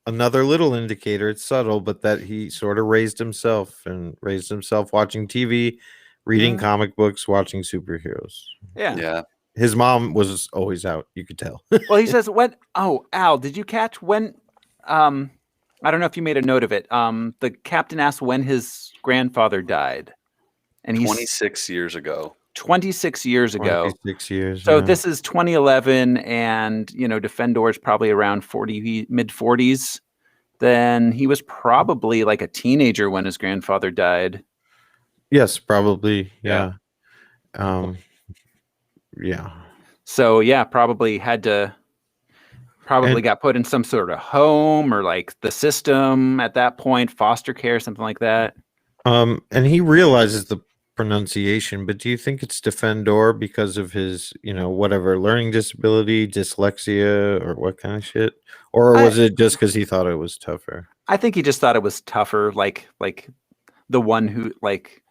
another little indicator. It's subtle, but that he sort of raised himself watching TV, reading comic books, watching superheroes. Yeah. Yeah. His mom was always out. You could tell. Well, he says when. Oh, Al, did you catch when? I don't know if you made a note of it. The captain asked when his grandfather died, and he's 26 years ago. 26 years ago. 26 years. So yeah. this is 2011, and Defendor is probably around 40, mid 40s. Then he was probably like a teenager when his grandfather died. Yes, probably. Yeah. Yeah. So yeah, probably got put in some sort of home or like the system at that point, foster care, something like that. And he realizes the pronunciation, but do you think it's Defendor because of his, whatever learning disability, dyslexia, or what kind of shit? Or was it just because he thought it was tougher? I think he just thought it was tougher, like the one who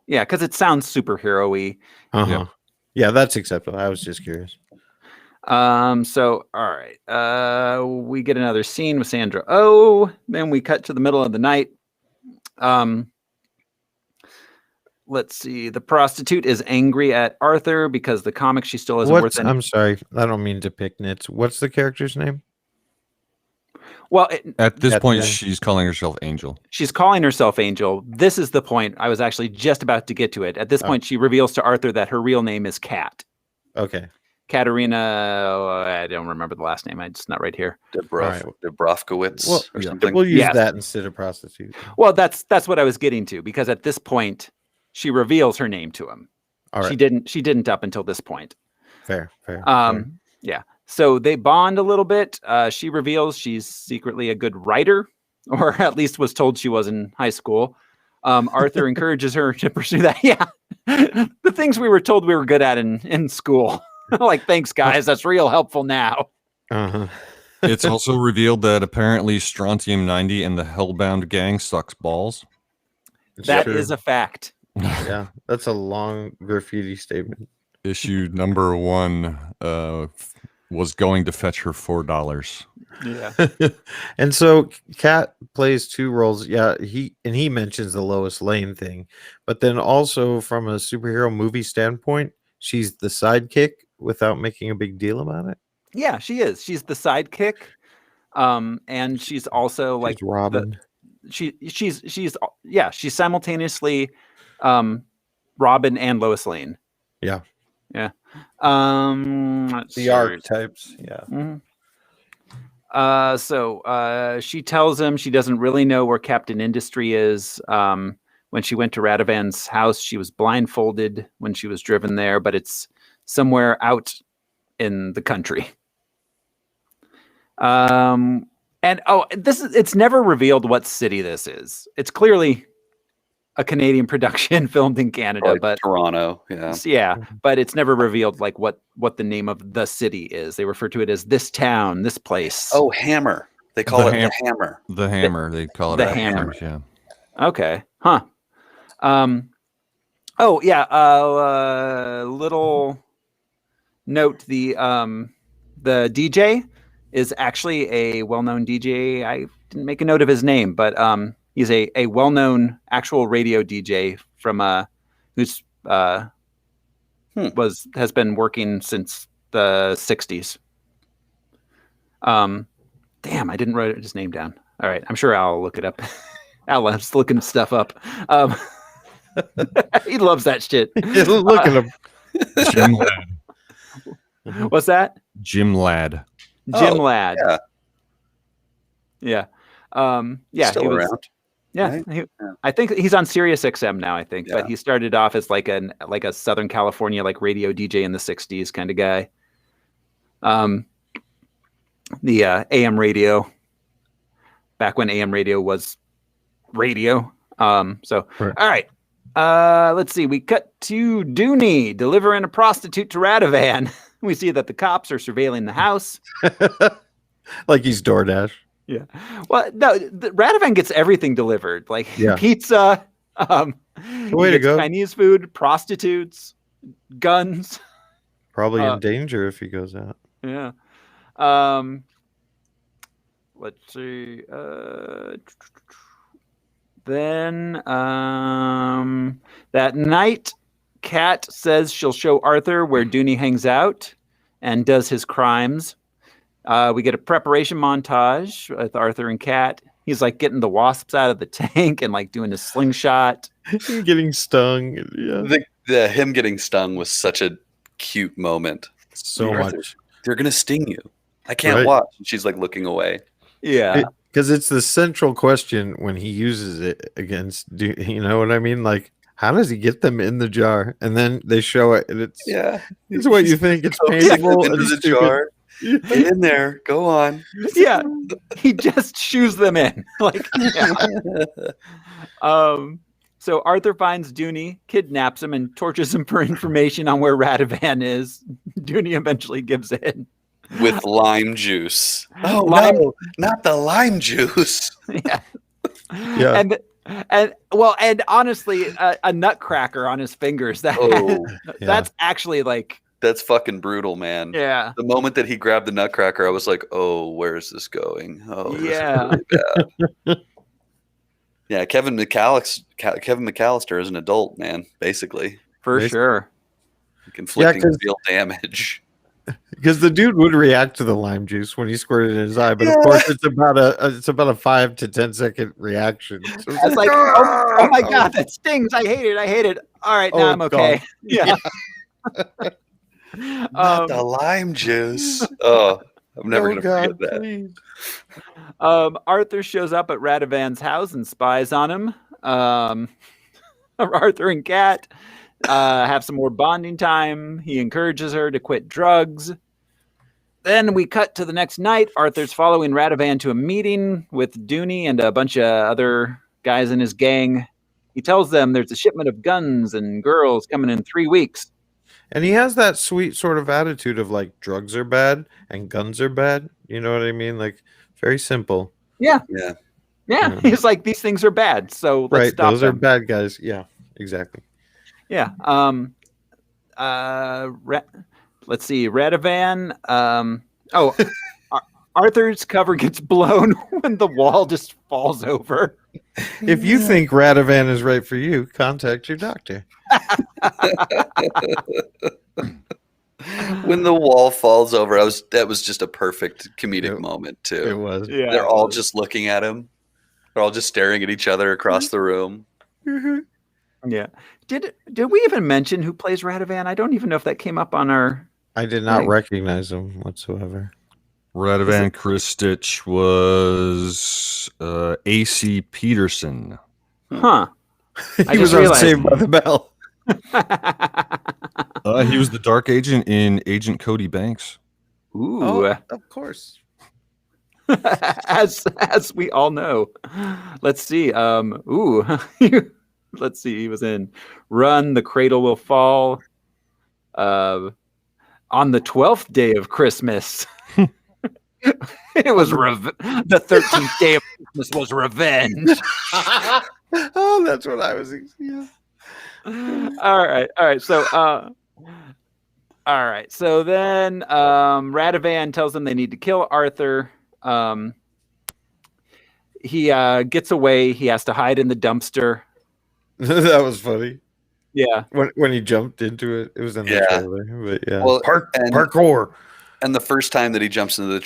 because it sounds superhero-y. Uh-huh. Yeah, that's acceptable. I was just curious. So all right. We get another scene with Sandra Oh. Then we cut to the middle of the night. Let's see. The prostitute is angry at Arthur because the comic she still isn't worth it. I'm sorry. I don't mean to pick nits. What's the character's name? Well, at this point, she's calling herself Angel. She's calling herself Angel. This is the point. I was actually just about to get to it. At this point, she reveals to Arthur that her real name is Kat. Okay. Katerina, I don't remember the last name. It's not right here. Dubrovkowitz or something. We'll use that instead of prostitute. Well, that's what I was getting to, because at this point, she reveals her name to him. All right. She didn't up until this point. Fair. Yeah. So they bond a little bit. She reveals she's secretly a good writer, or at least was told she was in high school. Arthur encourages her to pursue that. Yeah. The things we were told we were good at in school. Like, thanks, guys. That's real helpful now. Uh-huh. It's also revealed that apparently Strontium 90 and the Hellbound gang sucks balls. That is a fact. Yeah, that's a long graffiti statement. Issue number 1 was going to fetch her $4. Yeah. And so Kat plays two roles. Yeah, he mentions the Lois Lane thing, but then also from a superhero movie standpoint, she's the sidekick without making a big deal about it. Yeah, she is. She's the sidekick. And she's also like Robin. She's simultaneously Robin and Lois Lane. Yeah. Yeah. The archetypes. Yeah. Mm-hmm. So she tells him she doesn't really know where Captain Industry is. When she went to Radovan's house, she was blindfolded when she was driven there, but it's somewhere out in the country. It's never revealed what city this is. It's clearly a Canadian production filmed in Canada, Like but Toronto. Yeah. But it's never revealed like what the name of the city is. They refer to it as this town, this place. Oh, Hammer. They call it the Hammer. The Hammer. They call it the Hammer. Yeah. Okay. Huh. Little note: the DJ is actually a well-known DJ. I didn't make a note of his name, but he's a well-known actual radio DJ from who's has been working since the 60s. Damn, I didn't write his name down. All right, I'm sure I'll look it up. Al loves looking stuff up. He loves that shit. Look at him. Jim Ladd. What's that? Jim Ladd. Jim Ladd. Yeah. Yeah. Still around. Yeah. Right? I think he's on Sirius XM now, I think. Yeah. But he started off as like a Southern California like radio DJ in the 60s kind of guy. The AM radio, back when AM radio was radio. Right. All right. Let's see. We cut to Dooney delivering a prostitute to Radovan. We see that the cops are surveilling the house. Like he's DoorDash. Yeah. Well, no, Radovan gets everything delivered. Like pizza, way to go. Chinese food, prostitutes, guns. Probably in danger if he goes out. Yeah. let's see. Then that night, Kat says she'll show Arthur where Dooney hangs out and does his crimes. We get a preparation montage with Arthur and Kat. He's like getting the wasps out of the tank and like doing a slingshot. Getting stung. Yeah. The him getting stung was such a cute moment. So Arthur, much. They're gonna sting you. I can't Right. watch. And she's like looking away. Yeah. Because it's the central question when he uses it against, you know what I mean? Like, how does he get them in the jar? And then they show it, and it's what you think. It's painful into and the stupid. jar. Get in there. Go on. Yeah. He just shoos them in. Like, yeah. So Arthur finds Dooney, kidnaps him, and tortures him for information on where Radovan is. Dooney eventually gives in. With lime juice. Oh Lime- no, not the lime juice. Yeah. Yeah. And honestly, a nutcracker on his fingers. That's actually like, That's fucking brutal, man. yeah. The moment that he grabbed the nutcracker, I was like, "Oh, where is this going? Oh, this is Yeah. really bad." Yeah, Kevin McAllister is an adult, man. Basically, For Basically. sure. inflicting 'cause- real damage. Because the dude would react to the lime juice when he squirted it in his eye, but of course it's about a 5 to 10 second reason. So I was like, oh my God, that stings. I hate it. All right, now Oh, I'm okay. God. Yeah. Not the lime juice. Oh, I'm never oh, gonna God, forget that. please. Arthur shows up at Radovan's house and spies on him. Arthur and Kat have some more bonding time. He encourages her to quit drugs. Then we cut to the next night. Arthur's following Radovan to a meeting with Dooney and a bunch of other guys in his gang. He tells them there's a shipment of guns and girls coming in 3 weeks. And he has that sweet sort of attitude of like drugs are bad and guns are bad. You know what I mean? Like very simple. Yeah. Yeah. Yeah. He's like, these things are bad. So let's Right. stop Those are them. bad guys. Yeah, exactly. Yeah. Let's see. Radovan. Arthur's cover gets blown when the wall just falls over. If you think Radovan is right for you, contact your doctor. When the wall falls over, that was just a perfect comedic moment It too. was. Yeah. They're all just looking at him. They're all just staring at each other across the room. Yeah. Did we even mention who plays Radovan? I don't even know if that came up on our. I did not Right. recognize him whatsoever. Radovan Kristich was A.C. Peterson. Huh. I He was just on realized. Saved by the Bell. He was the dark agent in Agent Cody Banks. Ooh. of course. as we all know. Let's see. Let's see. He was in Run, The Cradle Will Fall. On the 12th day of Christmas. It was the 13th day of Christmas was revenge. Oh, that's what I was. Yeah. All right. So then Radovan tells them they need to kill Arthur. He gets away. He has to hide in the dumpster. That was funny. Yeah. When he jumped into it, it was in the Yeah. trailer. But yeah. Well, and Parkour. And the first time that he jumps into the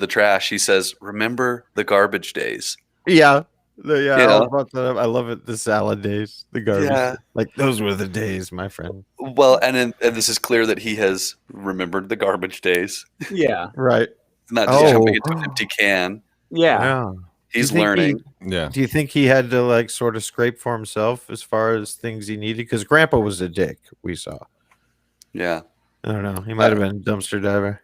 trash, he says, "Remember the garbage days." Yeah. I Yeah. was about that up. I love it. The salad days, the garbage. Yeah. Like those were the days, my friend. Well, and this is clear that he has remembered the garbage days, Yeah. Right. not just Oh. jumping into an empty can. Yeah. He's Do you think learning. Yeah. Do you think he had to like sort of scrape for himself as far as things he needed? Because Grandpa was a dick. We saw. Yeah, I don't know. He might have been a dumpster diver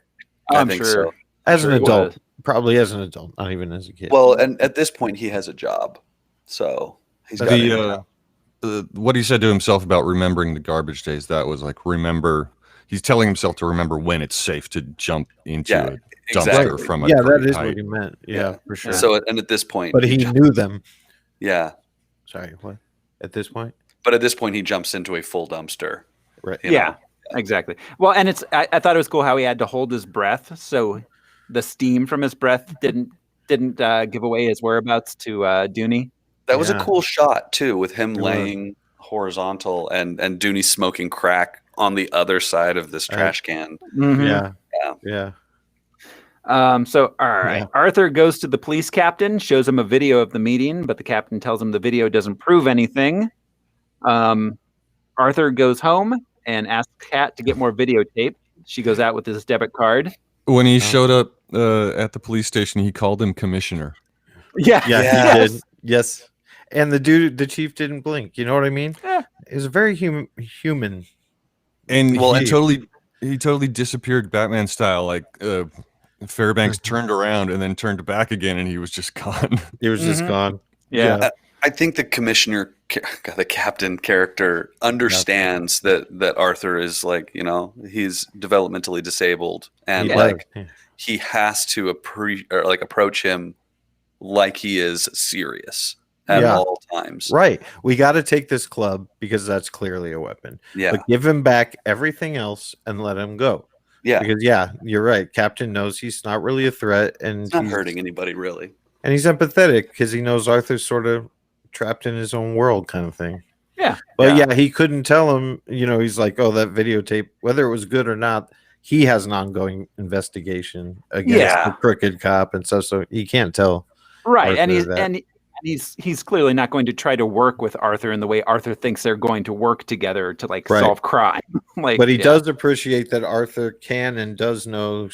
I I'm think sure. so. as Sure an he adult. was. Probably as an adult, not even as a kid. Well, and at this point, he has a job, so he's got What he said to himself about remembering the garbage days, that was like, he's telling himself to remember when it's safe to jump into Yeah, a dumpster exactly. from a yeah, that great is height. what he meant. Yeah, for sure. So, and at this point, but he knew them. yeah, Sorry, what? At this point, but at this point, he jumps into a full dumpster. right? you know? Yeah. Exactly. Well, and I thought it was cool how he had to hold his breath so the steam from his breath didn't give away his whereabouts to Dooney. That was a Yeah. cool shot too, with him It was. laying horizontal and Dooney smoking crack on the other side of this trash can. Mhm. Yeah. So, all right. Yeah. Arthur goes to the police captain, shows him a video of the meeting, but the captain tells him the video doesn't prove anything. Arthur goes home and asks Kat to get more videotape. She goes out with his debit card. When he showed up at the police station, he called him commissioner. Yeah. Yeah, Yes. he did. Yes. And the chief didn't blink. You know what I mean? Yeah. It was very human. And Well, he totally disappeared Batman style. Like Fairbanks turned around and then turned back again, and he was just gone. It was just gone. Yeah. I think the commissioner, the captain character, understands that Arthur is like, he's developmentally disabled, and he has to approach him like he is serious at all times. Right. We got to take this club because that's clearly a weapon. Yeah. But give him back everything else and let him go. Yeah. Because you're right. Captain knows he's not really a threat, and He's not hurting anybody really. And he's empathetic because he knows Arthur's sort of trapped in his own world, kind of thing. Yeah. But he couldn't tell him. He's like, oh, that videotape, whether it was good or not, he has an ongoing investigation against the crooked cop and stuff. So he can't tell. Right. Arthur And he's clearly not going to try to work with Arthur in the way Arthur thinks they're going to work together to solve crime. But he does appreciate that Arthur can and does know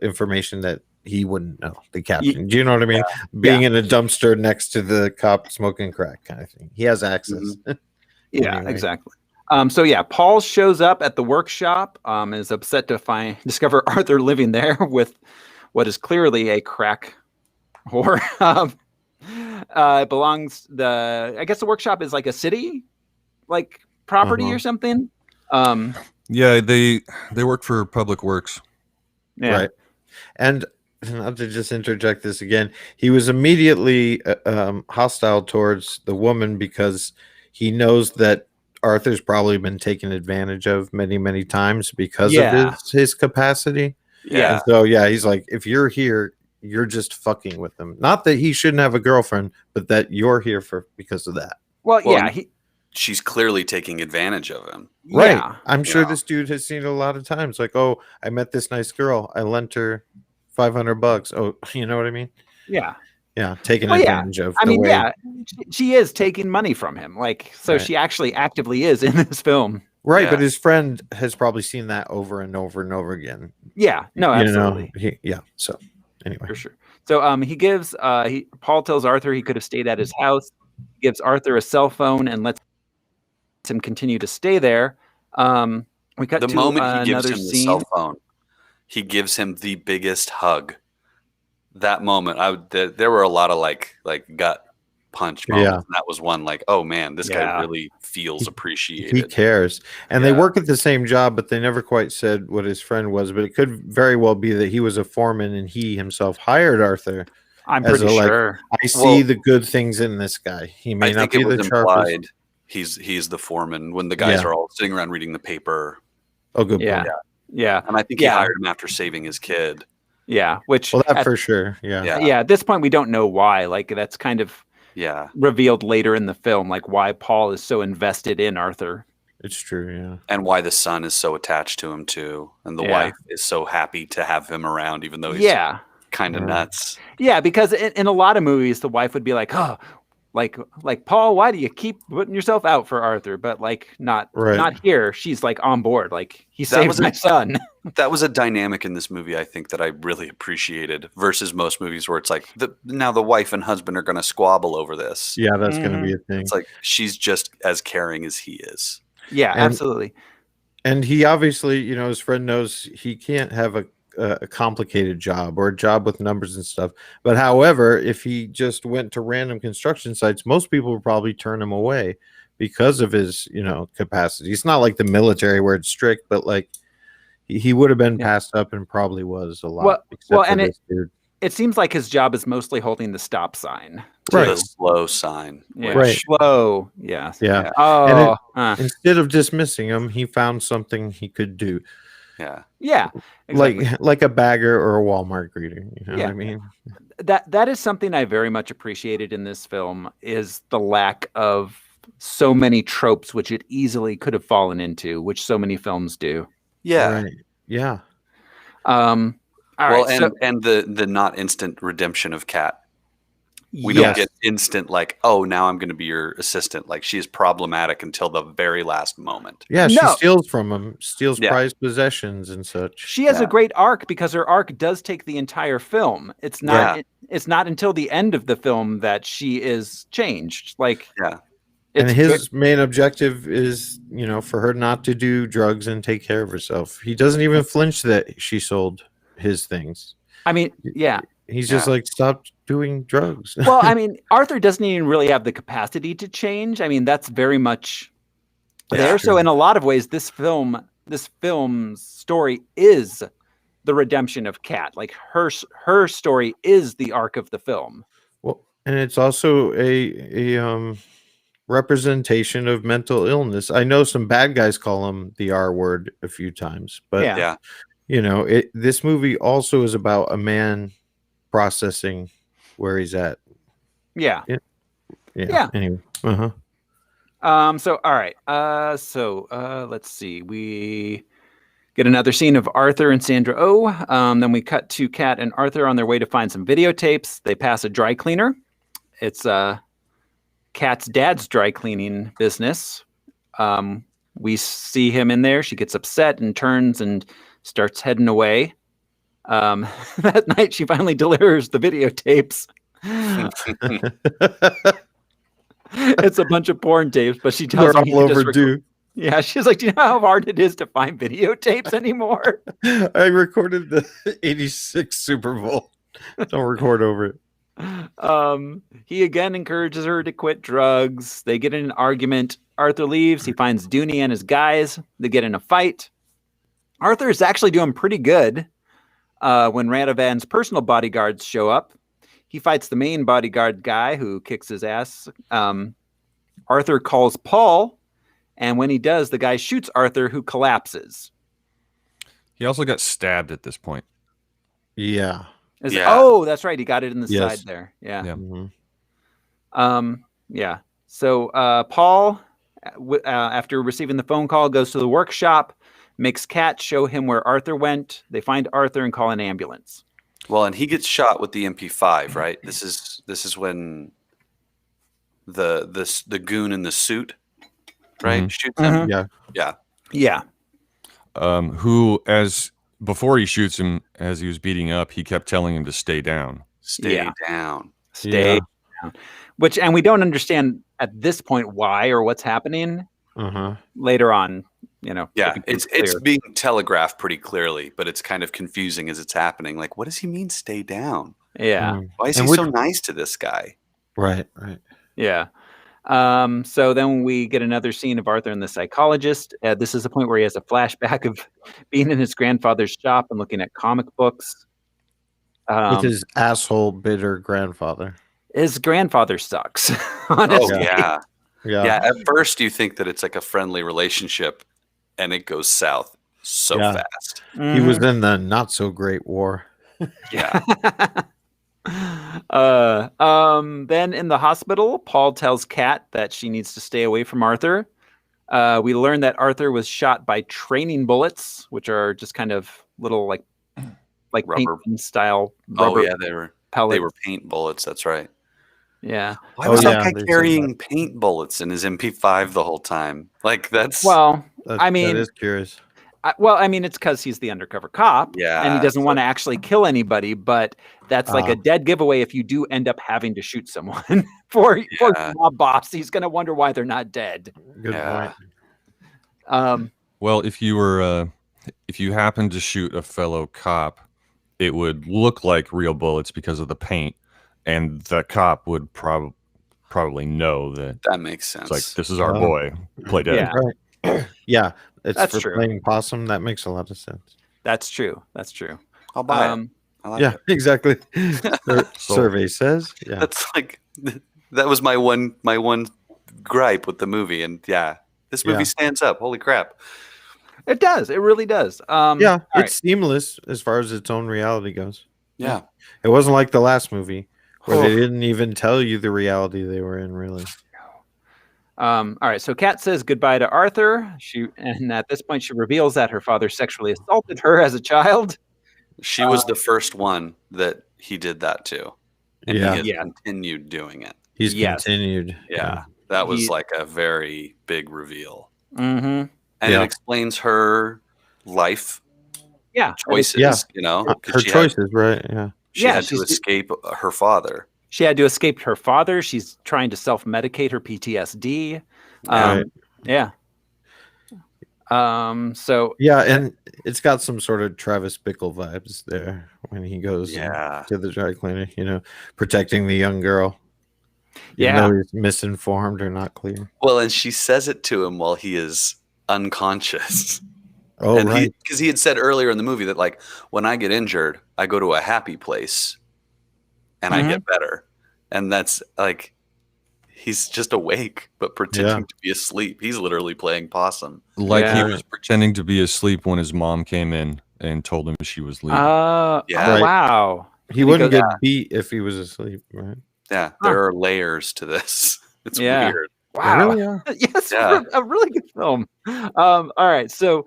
information that he wouldn't know, the captain. Do you know what I mean? Being in a dumpster next to the cop smoking crack kind of thing. He has access. Yeah, Anyway. exactly. Paul shows up at the workshop, and is upset to discover Arthur living there with what is clearly a crack whore. I guess the workshop is like a city property or something. Yeah, they work for Public Works. Yeah. Right. And not to just interject this again, he was immediately hostile towards the woman because he knows that Arthur's probably been taken advantage of many, many times because of his capacity. Yeah. And so he's like, if you're here, you're just fucking with him. Not that he shouldn't have a girlfriend, but that you're here because of that. Well, she's clearly taking advantage of him. Right. Yeah. I'm sure this dude has seen it a lot of times. Like, oh, I met this nice girl. I lent her $500. Oh, you know what I mean? Yeah. Yeah. Taking advantage of. She is taking money from him. She actually actively is in this film. Right. Yeah. But his friend has probably seen that over and over and over again. Yeah. No, absolutely. So anyway. For sure. So he gives Paul tells Arthur he could have stayed at his house. He gives Arthur a cell phone and lets him continue to stay there. We cut The to moment he gives another him the scene. cell phone, he gives him the biggest hug. That moment, there were a lot of like gut punch moments. And that was one oh man, this guy really feels appreciated. He cares. And they work at the same job, but they never quite said what his friend was. But it could very well be that he was a foreman and he himself hired Arthur. I'm pretty sure. I see the good things in this guy. He may not be the sharpest. He's the foreman when the guys are all sitting around reading the paper. Oh, good point. Yeah. And I think he hired him after saving his kid. Yeah. Which for sure. Yeah. At this point, we don't know why. That's kind of revealed later in the film, why Paul is so invested in Arthur. It's true, yeah. And why the son is so attached to him too, and the wife is so happy to have him around, even though he's kind of nuts. Yeah, because in a lot of movies, the wife would be like, "Oh, like Paul, why do you keep putting yourself out for Arthur?" But not here. She's on board. He saved my son. That was a dynamic in this movie, I think, that I really appreciated versus most movies where it's now the wife and husband are going to squabble over this. Yeah, that's going to be a thing. It's she's just as caring as he is. Yeah, absolutely. And he obviously, his friend knows he can't have a complicated job or a job with numbers and stuff. But however, if he just went to random construction sites, most people would probably turn him away because of his, capacity. It's not like the military where it's strict, but he would have been passed up and probably was a lot. It seems like his job is mostly holding the stop sign. The slow sign. Yeah. Right. Slow. Yes. Yeah. Oh. Instead of dismissing him, he found something he could do. Yeah. Yeah, exactly. like a bagger or a Walmart greeter. You know Yeah. what I mean? That is something I very much appreciated in this film, is the lack of so many tropes which it easily could have fallen into, which so many films do. Yeah. Right. Yeah. All Well, right, so and the not instant redemption of Kat. We yes. don't get instant like, oh, now I'm going to be your assistant. Like, she is problematic until the very last moment. Yeah, she No. steals from him, steals Yeah. prized possessions and such. She has a Yeah. great arc because her arc does take the entire film. It's not it's not until the end of the film that she is changed. Like, Yeah. And it's his main objective is, you know, for her not to do drugs and take care of herself. He doesn't even flinch that she sold his things. I mean, yeah. He's just like, stop doing drugs. Well, I mean, Arthur doesn't even really have the capacity to change. I mean, that's very much there. So in a lot of ways, this film's story is the redemption of Kat. Like her story is the arc of the film. Well, and it's also a representation of mental illness. I know some bad guys call him the R word a few times, but Yeah. you know, this movie also is about a man processing where he's at. Yeah. Yeah. Anyway. So all right. Let's see. We get another scene of Arthur and Sandra Oh. Then we cut to Kat and Arthur on their way to find some videotapes. They pass a dry cleaner. It's Kat's dad's dry cleaning business. We see him in there. She gets upset and turns and starts heading away. That night, she finally delivers the videotapes. It's a bunch of porn tapes, but she tells They're me all overdue. Yeah, she's like, do you know how hard it is to find videotapes anymore? I recorded the 86 Super Bowl. Don't record over it. He again encourages her to quit drugs. They get in an argument. Arthur leaves. He finds Dooney and his guys. They get in a fight. Arthur is actually doing pretty good when Radovan's personal bodyguards show up. He fights the main bodyguard guy who kicks his ass. Arthur calls Paul, and when he does, the guy shoots Arthur, who collapses. He also got stabbed at this point. Yeah. Oh, that's right. He got it in the Yes. side there. Yeah. Mhm. Yeah. So Paul, after receiving the phone call, goes to the workshop, makes Kat show him where Arthur went. They find Arthur and call an ambulance. Well, and he gets shot with the MP5, right? This is when the goon in the suit, right, shoots him. Yeah. Who, as before he shoots him, as he was beating up, he kept telling him to stay down. Stay down. Stay down. And we don't understand at this point why or what's happening. Later on, you know. Yeah, it's being telegraphed pretty clearly, but it's kind of confusing as it's happening. Like, what does he mean, stay down? Yeah. Why is he so nice to this guy? Right. Yeah. So then we get another scene of Arthur and the psychologist. This is the point where he has a flashback of being in his grandfather's shop and looking at comic books. With his asshole, bitter grandfather. His grandfather sucks. Honestly. Oh, yeah. Yeah. At first, you think that it's like a friendly relationship, and it goes south so fast. He was in the not so great war. Yeah. Then in the hospital, Paul tells Kat that she needs to stay away from Arthur. We learn that Arthur was shot by training bullets, which are just kind of little like rubber paint style rubber. Oh yeah, they were paint bullets. That's right. Yeah. Why was that guy carrying paint bullets in his MP5 the whole time? Like that's I mean, that is curious. It's because he's the undercover cop, and he doesn't want to actually kill anybody. But that's like a dead giveaway if you do end up having to shoot someone for your mob boss. He's going to wonder why they're not dead. Good point. Well, if you happen to shoot a fellow cop, it would look like real bullets because of the paint, and the cop would probably know that. That makes sense. It's like, this is our boy. Play dead. Yeah. Right. Yeah. That's for true. playing possum. That makes a lot of sense. That's true. I'll buy it. I like it. Exactly. Survey says. Yeah. That's like that was my one gripe with the movie, and this movie stands up. Holy crap! It does. It really does. Yeah, all it's right. seamless as far as its own reality goes. Yeah. It wasn't like the last movie where Oh. they didn't even tell you the reality they were in, really. All right. So Kat says goodbye to Arthur. And at this point, she reveals that her father sexually assaulted her as a child. She was the first one that he did that to. And Yeah. he has Yeah. continued doing it. He's Yes. continued. Yeah. That was He- like a very big reveal. Mm-hmm. And Yeah. it explains her life Yeah. choices, Yeah. you know? 'cause Her she choices, right? Yeah. She Yeah, had to she's- escape her father. She had to escape her father. She's trying to self-medicate her PTSD. Right. Yeah. So Yeah, and it's got some sort of Travis Bickle vibes there when he goes Yeah. to the dry cleaner, protecting the young girl. Even Yeah. though he's misinformed or not clear. Well, and she says it to him while he is unconscious. Oh, and right. because he had said earlier in the movie that, like, when I get injured, I go to a happy place and I get better. And that's like, he's just awake, but pretending to be asleep. He's literally playing possum. Like he Yeah. was pretending to be asleep when his mom came in and told him she was leaving. Yeah. Oh, wow. He wouldn't goes- get beat if he was asleep, right? Yeah. There are layers to this. It's Yeah. weird. Wow. Really? Yeah. Yes, Yeah. a really good film. All right, so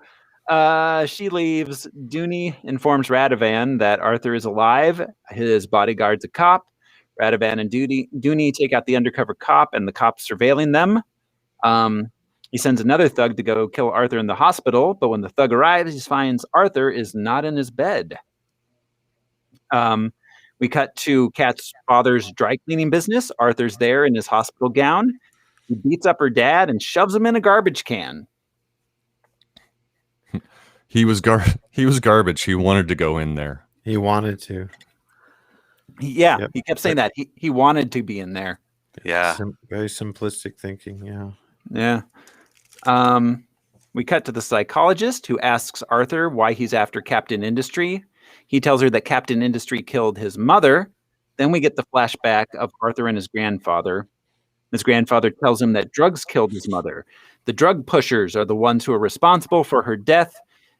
she leaves. Dooney informs Radovan that Arthur is alive. His bodyguard's a cop. Radovan and Dooney take out the undercover cop, and the cop's surveilling them. He sends another thug to go kill Arthur in the hospital, but when the thug arrives, he finds Arthur is not in his bed. We cut to Kat's father's dry cleaning business. Arthur's there in his hospital gown. He beats up her dad and shoves him in a garbage can. He was garbage. He wanted to go in there. He wanted to. Yeah, he kept saying that. He wanted to be in there. Yeah. Very simplistic thinking. Yeah. Yeah. We cut to the psychologist who asks Arthur why he's after Captain Industry. He tells her that Captain Industry killed his mother. Then we get the flashback of Arthur and his grandfather. His grandfather tells him that drugs killed his mother. The drug pushers are the ones who are responsible for her death.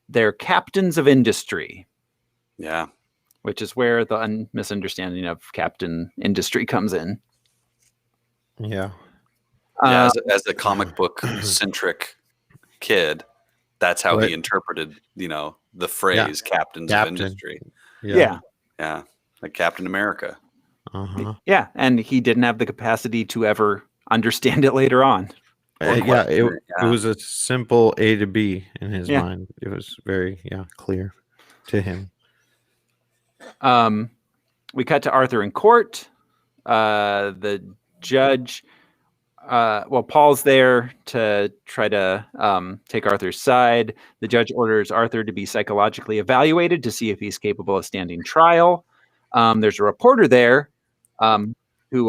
They're captains of industry. Yeah. Which is where the misunderstanding of Captain Industry comes in. Yeah. Yeah, as a comic book centric kid, that's how Right. he interpreted, the phrase captains of Captain. industry. Yeah. Yeah. Like Captain America. Uh-huh. Yeah. And he didn't have the capacity to ever understand it later on. Yeah, it Yeah. was a simple A to B in his Yeah. mind. It was very clear to him. We cut to Arthur in court. The judge, Paul's there to try to take Arthur's side. The judge orders Arthur to be psychologically evaluated to see if he's capable of standing trial. There's a reporter there who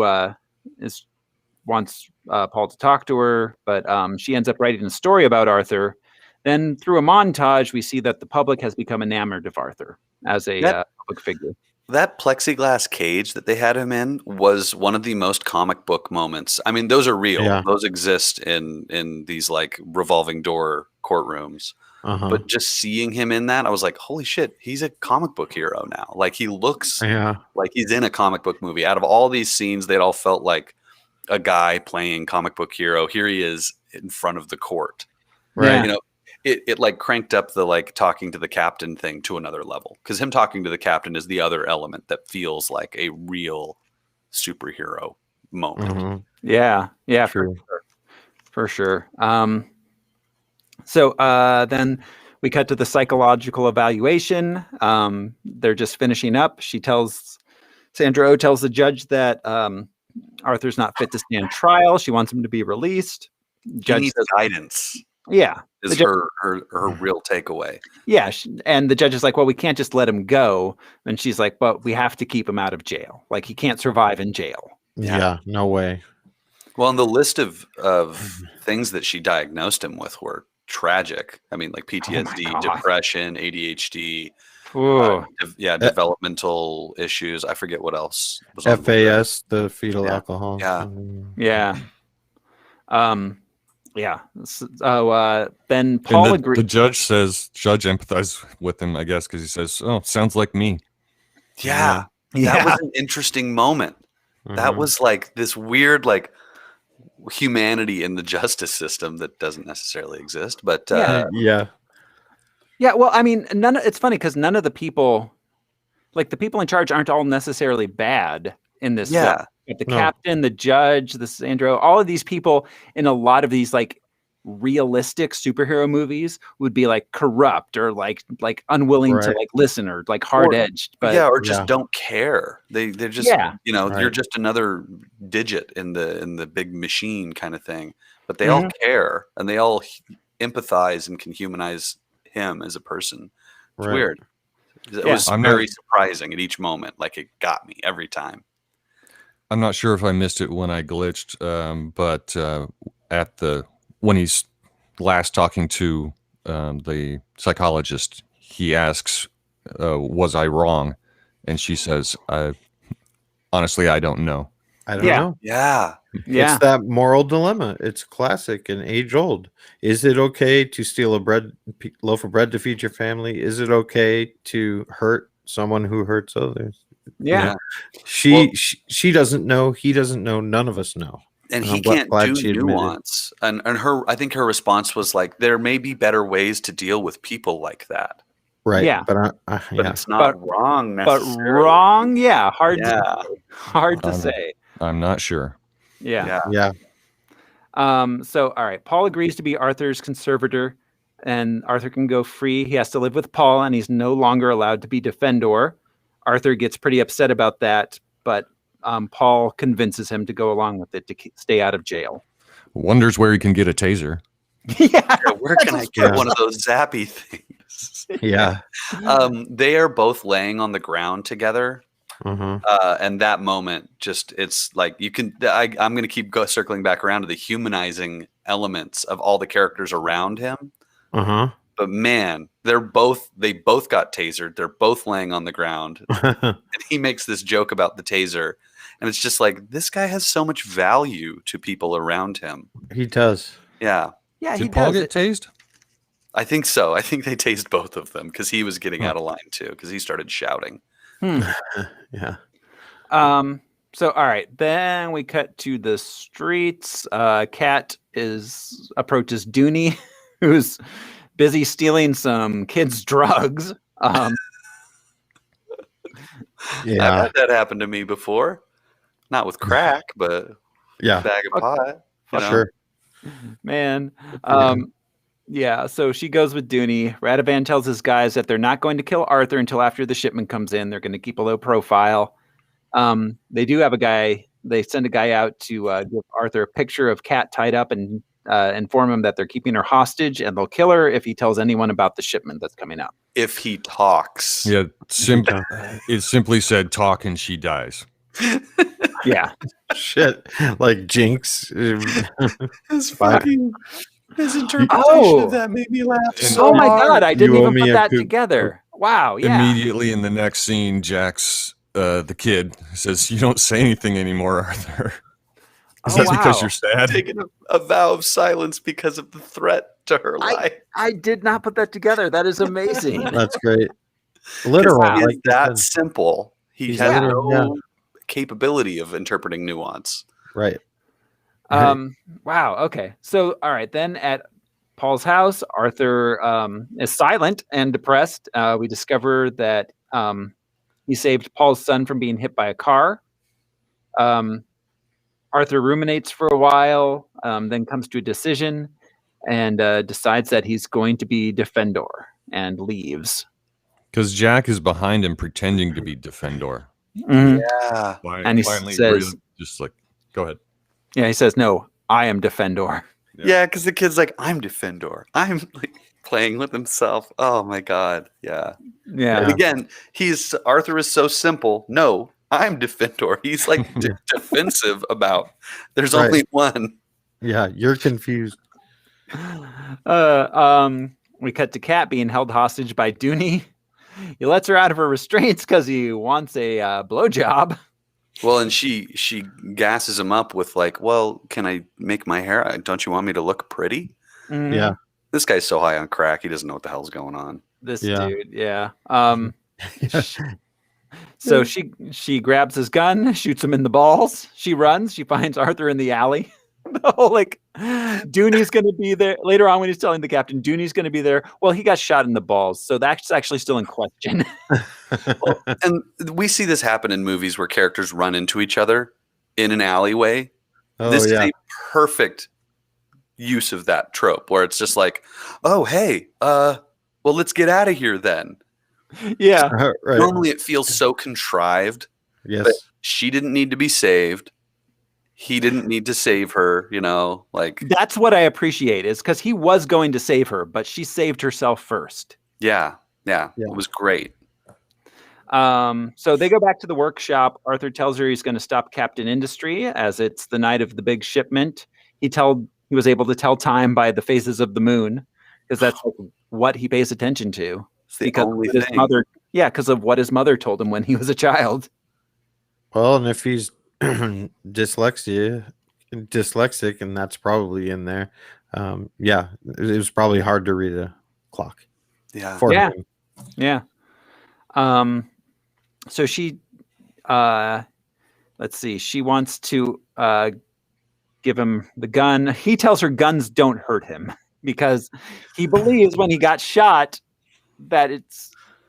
wants Paul to talk to her, but she ends up writing a story about Arthur. Then through a montage, we see that the public has become enamored of Arthur as a public figure. That plexiglass cage that they had him in was one of the most comic book moments. I mean, those are real. Yeah. Those exist in these like revolving door courtrooms. Uh-huh. But just seeing him in that, I was like, holy shit, he's a comic book hero now. Like he looks like he's in a comic book movie. Out of all these scenes, they'd all felt like a guy playing comic book hero. Here he is in front of the court. Right. Yeah. It like cranked up the like talking to the captain thing to another level, because him talking to the captain is the other element that feels like a real superhero moment. Mhm. Yeah, True. for sure. So then we cut to the psychological evaluation. They're just finishing up. Sandra Oh tells the judge that Arthur's not fit to stand trial. She wants him to be released. He Judge needs says, guidance. yeah. Is The ju- her real takeaway. Yeah, and the judge is like, well, we can't just let him go. And she's like, but we have to keep him out of jail. Like, he can't survive in jail. Yeah, no way. Well, and the list of things that she diagnosed him with were tragic. I mean, like PTSD, God. depression, ADHD, Ooh. developmental issues. I forget what else was on the list. FAS, the fetal Yeah. alcohol. Yeah. Yeah. Yeah. So then And Paul the agrees. judge empathizes with him, I guess, because he says, "Oh, sounds like me." Yeah. That was an interesting moment. That was like this weird, like, humanity in the justice system that doesn't necessarily exist. But Yeah. Yeah. Well, I mean, it's funny because none of the people, like the people in charge, aren't all necessarily bad in this film. yeah, Like the No. captain, the judge, the Sandro, all of these people in a lot of these like realistic superhero movies would be like corrupt or like unwilling to Right. like listen or like hard edged. But yeah, or just Yeah. don't care. They're just Yeah. you're Right. just another digit in the big machine kind of thing. But they all care and they all empathize and can humanize him as a person. It's Right. weird. It Yeah. was I'm very not- surprising at each moment. Like it got me every time. I'm not sure if I missed it when I glitched, but when he's last talking to the psychologist, he asks, "Was I wrong?" And she says, "Honestly, I don't know." I don't Yeah. know. Yeah. Yeah. It's that moral dilemma. It's classic and age old. Is it okay to steal a loaf of bread to feed your family? Is it okay to hurt someone who hurts others? Yeah. She doesn't know. He doesn't know. None of us know. And And he I'm glad can't she do admitted. nuance. And I think her response was like, there may be better ways to deal with people like that. Right. Yeah. But But yeah. it's not wrong But necessarily. wrong, yeah, hard Yeah. to say. I'm not sure. Yeah. Yeah. So all right, Paul agrees to be Arthur's conservator, and Arthur can go free. He has to live with Paul, and he's no longer allowed to be Defendor. Arthur gets pretty upset about that, but Paul convinces him to go along with it to stay out of jail. Wonders where he can get a taser. Yeah. Where can I get one of those zappy things? Yeah. They are both laying on the ground together. Uh-huh. And that moment, it's like I'm going to keep circling back around to the humanizing elements of all the characters around him. Uh-huh. But man, they both got tasered. They're both laying on the ground. And he makes this joke about the taser. And it's just like, this guy has so much value to people around him. He does. Yeah. Yeah, he Did Paul does. get tased? I think so. I think they tased both of them because he was getting out of line too, because he started shouting. Yeah. So all right, then we cut to the streets. Kat approaches Dooney, who's busy stealing some kids' drugs. Yeah. I've had that happen to me before. Not with crack, but Yeah. a bag of pot. you know? Sure. Man. Yeah, so she goes with Dooney. Radovan tells his guys that they're not going to kill Arthur until after the shipment comes in. They're going to keep a low profile. They do have a guy. They send a guy out to give Arthur a picture of Kat tied up and inform him that they're keeping her hostage and they'll kill her if he tells anyone about the shipment that's coming up. If he talks. Yeah, it simply said talk and she dies. Yeah. Shit. Like Jinx. His interpretation Oh. of that made me laugh And- so Oh my hard. God, I didn't You owe even me put a that poop. together. Wow, yeah. Immediately in the next scene, Jax, the kid, says, "You don't say anything anymore, Arthur." Is Oh, that because wow. you're sad? Taking a vow of silence because of the threat to her life. I did not put that together. That is amazing. That's great. Literal. He is Like that simple. He He's has literal, no capability of interpreting nuance. right. Wow. Okay. So, all right. Then at Paul's house, Arthur is silent and depressed. We discover that he saved Paul's son from being hit by a car. Arthur ruminates for a while, then comes to a decision and decides that he's going to be Defendor and leaves. Because Jack is behind him pretending to be Defendor. Yeah. And he Finally, says- just like, go ahead. Yeah, he says, "No, I am Defendor." Yeah, because the kid's like, I'm Defendor. I'm like playing with himself. Oh my God. Yeah. Yeah. And again, Arthur is so simple. No, I'm Defendor. He's like defensive about there's Right. only one. Yeah. You're confused. We cut to Kat being held hostage by Dooney. He lets her out of her restraints because he wants a blowjob. Well, and she gasses him up with like, "Well, can I make my hair? Don't you want me to look pretty?" Mhm. Yeah. This guy's so high on crack, he doesn't know what the hell's going on. This Yeah. dude, yeah. So she grabs his gun, shoots him in the balls. She runs. She finds Arthur in the alley. The whole like Dooney's going to be there later on when he's telling the captain Dooney's going to be there. Well, he got shot in the balls, so that's actually still in question. Well, and we see this happen in movies where characters run into each other in an alleyway. Oh, This yeah. is a perfect use of that trope where it's just like, "Oh, hey, well, let's get out of here then." Yeah. Right. Normally it feels so contrived. Yes. But she didn't need to be saved. He didn't need to save her, like, That's what I appreciate is because he was going to save her, but she saved herself first. yeah, Yeah. it was great. So they go back to the workshop. Arthur tells her he's going to stop Captain Industry as it's the night of the big shipment. He was able to tell time by the phases of the moon because that's like what he pays attention to. It's the Because only of his thing. mother, yeah, because of what his mother told him when he was a child. Well, and if he's dyslexic, and that's probably in there, yeah, it was probably hard to read a clock. Yeah. For Yeah. him. Yeah. So she, let's see, she wants to give him the gun. He tells her guns don't hurt him because he believes when he got shot that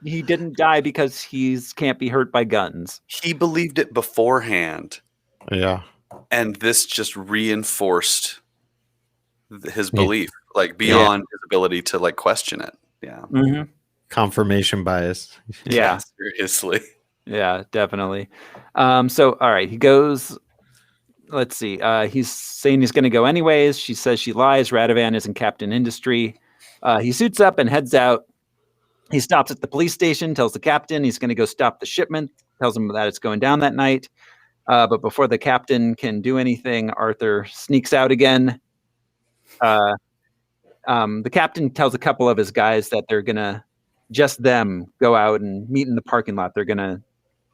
he didn't die because he's can't be hurt by guns. He believed it beforehand, Yeah. and this just reinforced his Yeah. belief, like beyond his ability to like question it. Yeah. Mm-hmm. Confirmation bias. Yeah. Seriously. Yeah, definitely. So, all right, he goes. Let's see. He's saying he's going to go anyways. She says she lies. Radovan isn't Captain Industry. He suits up and heads out. He stops at the police station, tells the captain he's going to go stop the shipment, tells him that it's going down that night. But before the captain can do anything, Arthur sneaks out again. The captain tells a couple of his guys that they're going to just them go out and meet in the parking lot. They're going to,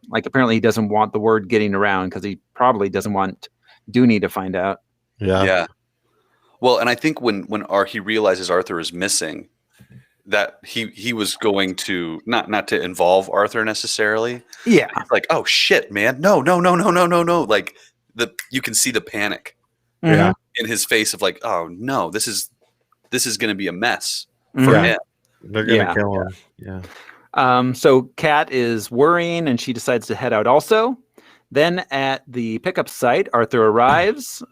like, apparently he doesn't want the word getting around because he probably doesn't want Dooney to find out. Yeah. Yeah. Well, and I think when he realizes Arthur is missing, that he was going to not to involve Arthur necessarily. Yeah. It's like, oh shit, man. No. Like you can see the panic Yeah. in his face of like, oh no, this is going to be a mess for Mhm. him. They're gonna Yeah. kill him. Yeah. So Kat is worrying and she decides to head out also. Then at the pickup site, Arthur arrives.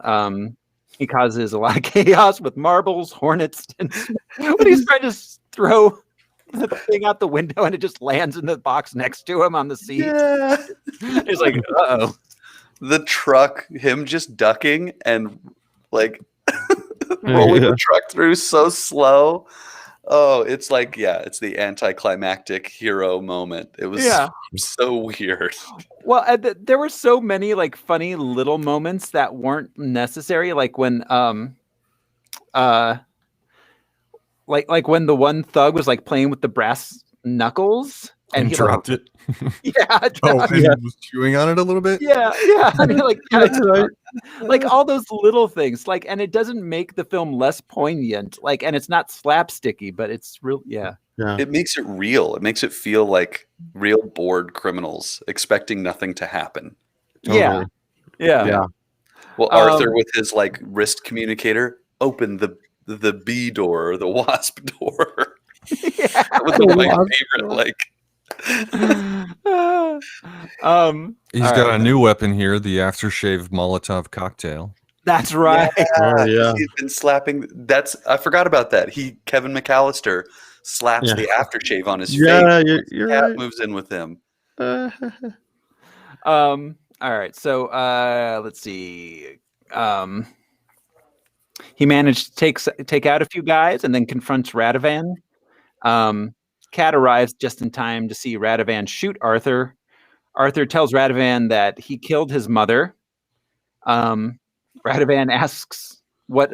He causes a lot of chaos with marbles, hornets, and when he's trying to throw the thing out the window and it just lands in the box next to him on the seat. Yeah. He's like, uh-oh. The truck, him just ducking and like rolling Yeah. the truck through so slow. Oh, it's like, it's the anticlimactic hero moment. It was so weird. Well, there were so many like funny little moments that weren't necessary, like when like when the one thug was like playing with the brass knuckles and he dropped it. Yeah, Oh, and he was chewing on it a little bit. yeah. I mean, like That's right. like all those little things, like, and it doesn't make the film less poignant, like, and it's not slapsticky, but it's real. Yeah. It makes it real. It makes it feel like real bored criminals expecting nothing to happen. Yeah. Yeah. Well, Arthur with his like wrist communicator opened the bee door or the wasp door. That was one of my favorite. Like, He's got a new weapon here, the aftershave Molotov cocktail. That's right. Oh, yeah. he's been slapping. I forgot about that. Kevin McAllister slaps the aftershave on his face. Yeah, you're Cat right. moves in with him. All right. So let's see. He managed to take out a few guys and then confronts Radovan. Kat arrives just in time to see Radovan shoot Arthur. Arthur tells Radovan that he killed his mother. Radovan asks what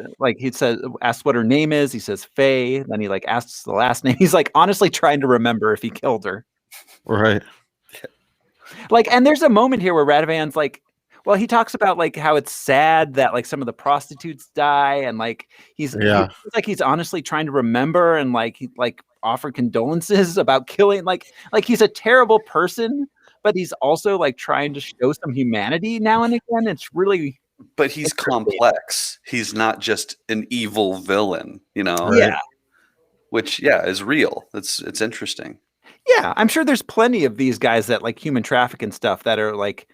her name is. He says Faye. Then he like asks the last name. He's like honestly trying to remember if he killed her. Right. Like, and there's a moment here where Rativan's like, well, he talks about like how it's sad that like some of the prostitutes die, and like he seems like he's honestly trying to remember and like he like offer condolences about killing like he's a terrible person, but he's also like trying to show some humanity now and again. It's really, but he's complex. He's not just an evil villain, you know. Yeah. Which is real. It's interesting. Yeah, I'm sure there's plenty of these guys that like human traffic and stuff that are like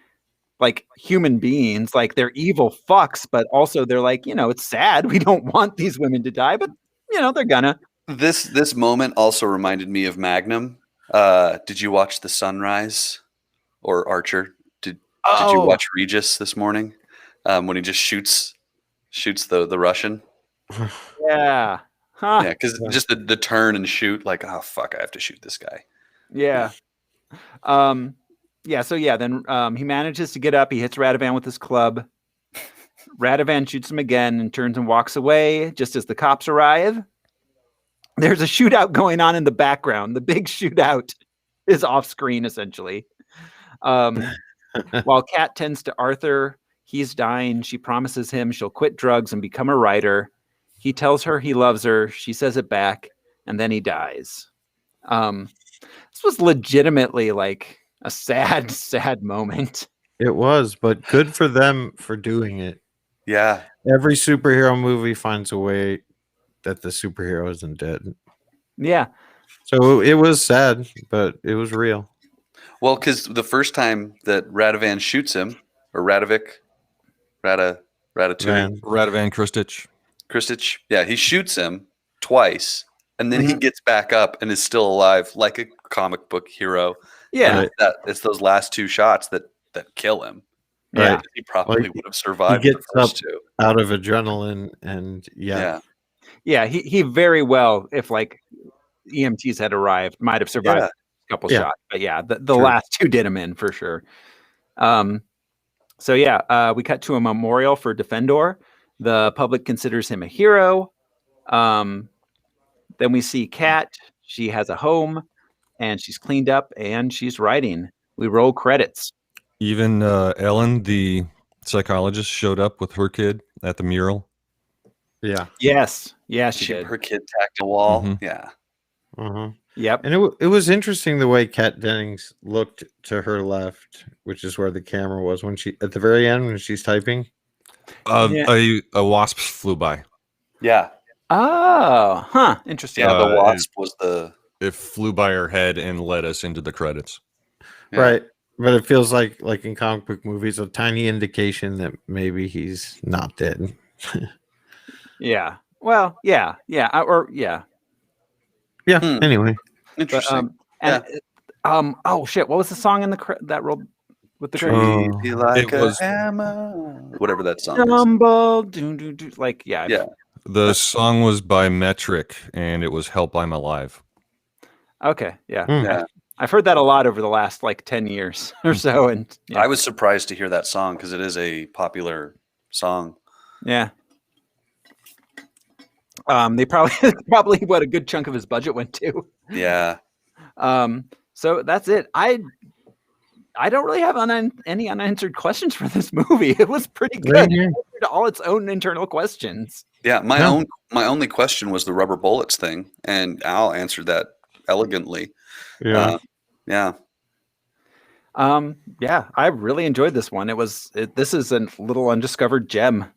human beings, like they're evil fucks, but also they're like, you know, it's sad. We don't want these women to die, but you know, they're gonna. This moment also reminded me of Magnum. Did you watch The Sunrise or Archer? Did you watch Regis this morning? When he just shoots the Russian. Yeah. Huh. Yeah, because just the turn and shoot, like, oh fuck, I have to shoot this guy. Yeah. Yeah, so then he manages to get up, he hits Rativan with his club. Rativan shoots him again and turns and walks away just as the cops arrive. There's a shootout going on in the background. The big shootout is off screen, essentially. While Kat tends to Arthur, he's dying. She promises him she'll quit drugs and become a writer. He tells her he loves her. She says it back, and then he dies. This was legitimately like a sad, sad moment. It was, but good for them for doing it. Yeah. Every superhero movie finds a way that the superhero isn't dead. Yeah. So it was sad, but it was real. Well, because the first time that Rativan shoots him, or Radovic, Ratatouille, Rativan Kristich. Yeah, he shoots him twice, and then he gets back up and is still alive, like a comic book hero. Yeah, it's those last two shots that kill him. Yeah, he probably would have survived. He gets the first up two. out of adrenaline, and he very well, if like EMTs had arrived, might have survived a couple shots. But the last two did him in for sure. We cut to a memorial for Defendor. The public considers him a hero. Then we see Kat. She has a home, and she's cleaned up, and she's writing. We roll credits. Even Ellen, the psychologist, showed up with her kid at the mural. Yeah. Yes. Yeah, she did. Her kid tacked a wall. Mm-hmm. Yeah. Yep. And it was interesting the way Kat Dennings looked to her left, which is where the camera was when she at the very end when she's typing. A wasp flew by. Yeah. Oh, huh. Interesting. Yeah, the wasp was it flew by her head and led us into the credits. Yeah. Right. But it feels like in comic book movies, a tiny indication that maybe he's not dead. Yeah. Well, yeah. Anyway. Interesting. Oh shit! What was the song in that rolled with the Treat like it was hammer. Whatever that song is. Rumble, like Yeah. The song was by Metric, and it was "Help I'm Alive." Okay, yeah. Yeah. I've heard that a lot over the last like 10 years or so, and I was surprised to hear that song because it is a popular song. Yeah. They probably what a good chunk of his budget went to. Yeah. So that's it. I don't really have any unanswered questions for this movie. It was pretty good. It answered all its own internal questions. Yeah. My only question was the rubber bullets thing, and Al answered that elegantly. Yeah. Yeah, I really enjoyed this one. This is a little undiscovered gem.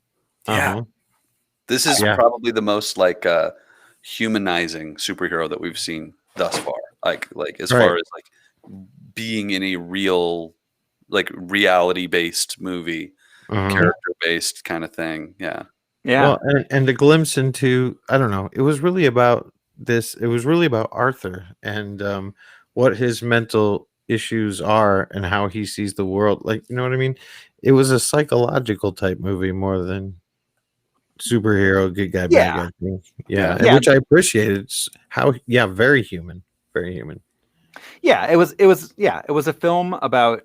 Yeah. This is probably the most like humanizing superhero that we've seen thus far. Like as far as like being in a real like reality based movie, character based kind of thing. Yeah. Well, and a glimpse into, I don't know, it was really about Arthur and what his mental issues are and how he sees the world. Like, you know what I mean? It was a psychological type movie more than superhero, good guy, bad guy thing. Yeah. Which I appreciated. Very human. Very human. Yeah, it was a film about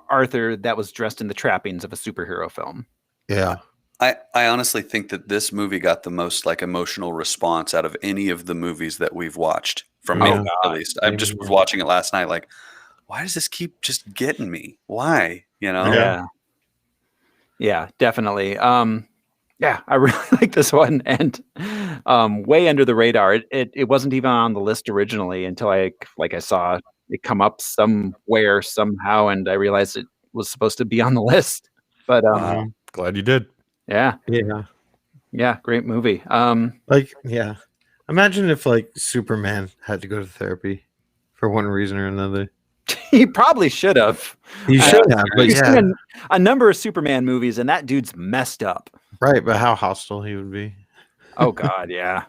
Arthur that was dressed in the trappings of a superhero film. Yeah. I honestly think that this movie got the most like emotional response out of any of the movies that we've watched from me, at least. I just was watching it last night, like, why does this keep just getting me? Why? You know? Yeah, definitely. Yeah, I really like this one, and way under the radar. It wasn't even on the list originally until I saw it come up somewhere somehow, and I realized it was supposed to be on the list. But Glad you did. yeah, Yeah. great movie. Imagine if like Superman had to go to therapy for one reason or another. He probably should have. He should have, but You've yeah, seen a number of Superman movies, and that dude's messed up. right. But how hostile he would be. Oh God, yeah.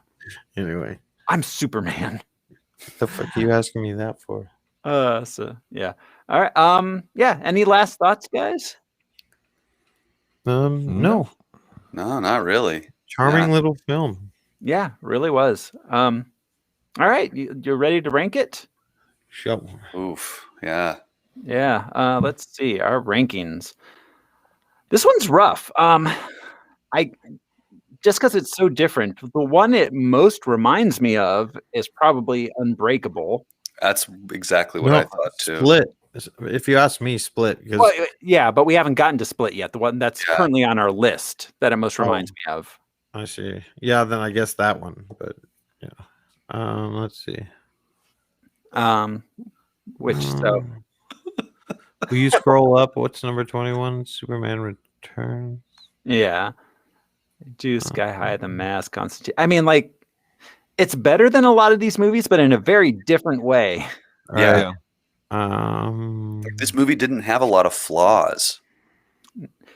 Anyway, I'm Superman. what the fuck are you asking me that for? So yeah. All right. Yeah. Any last thoughts, guys? No. No, not really. Charming little film. Yeah, really was. All right, you're ready to rank it? Sure. Oof. Yeah. Yeah. Let's see our rankings. This one's rough. I just because it's so different. The one it most reminds me of is probably Unbreakable. That's exactly what I thought too. Split. If you ask me, Split. Because Well, yeah, but we haven't gotten to Split yet. The one that's currently on our list that it most reminds me of. I see. Yeah, then I guess that one. But yeah. Let's see. Which so Will you scroll up? What's number 21? Superman Returns. yeah. Do Sky High, The Mask, Constantine. I mean, like, it's better than a lot of these movies, but in a very different way. Yeah. Um, This movie didn't have a lot of flaws.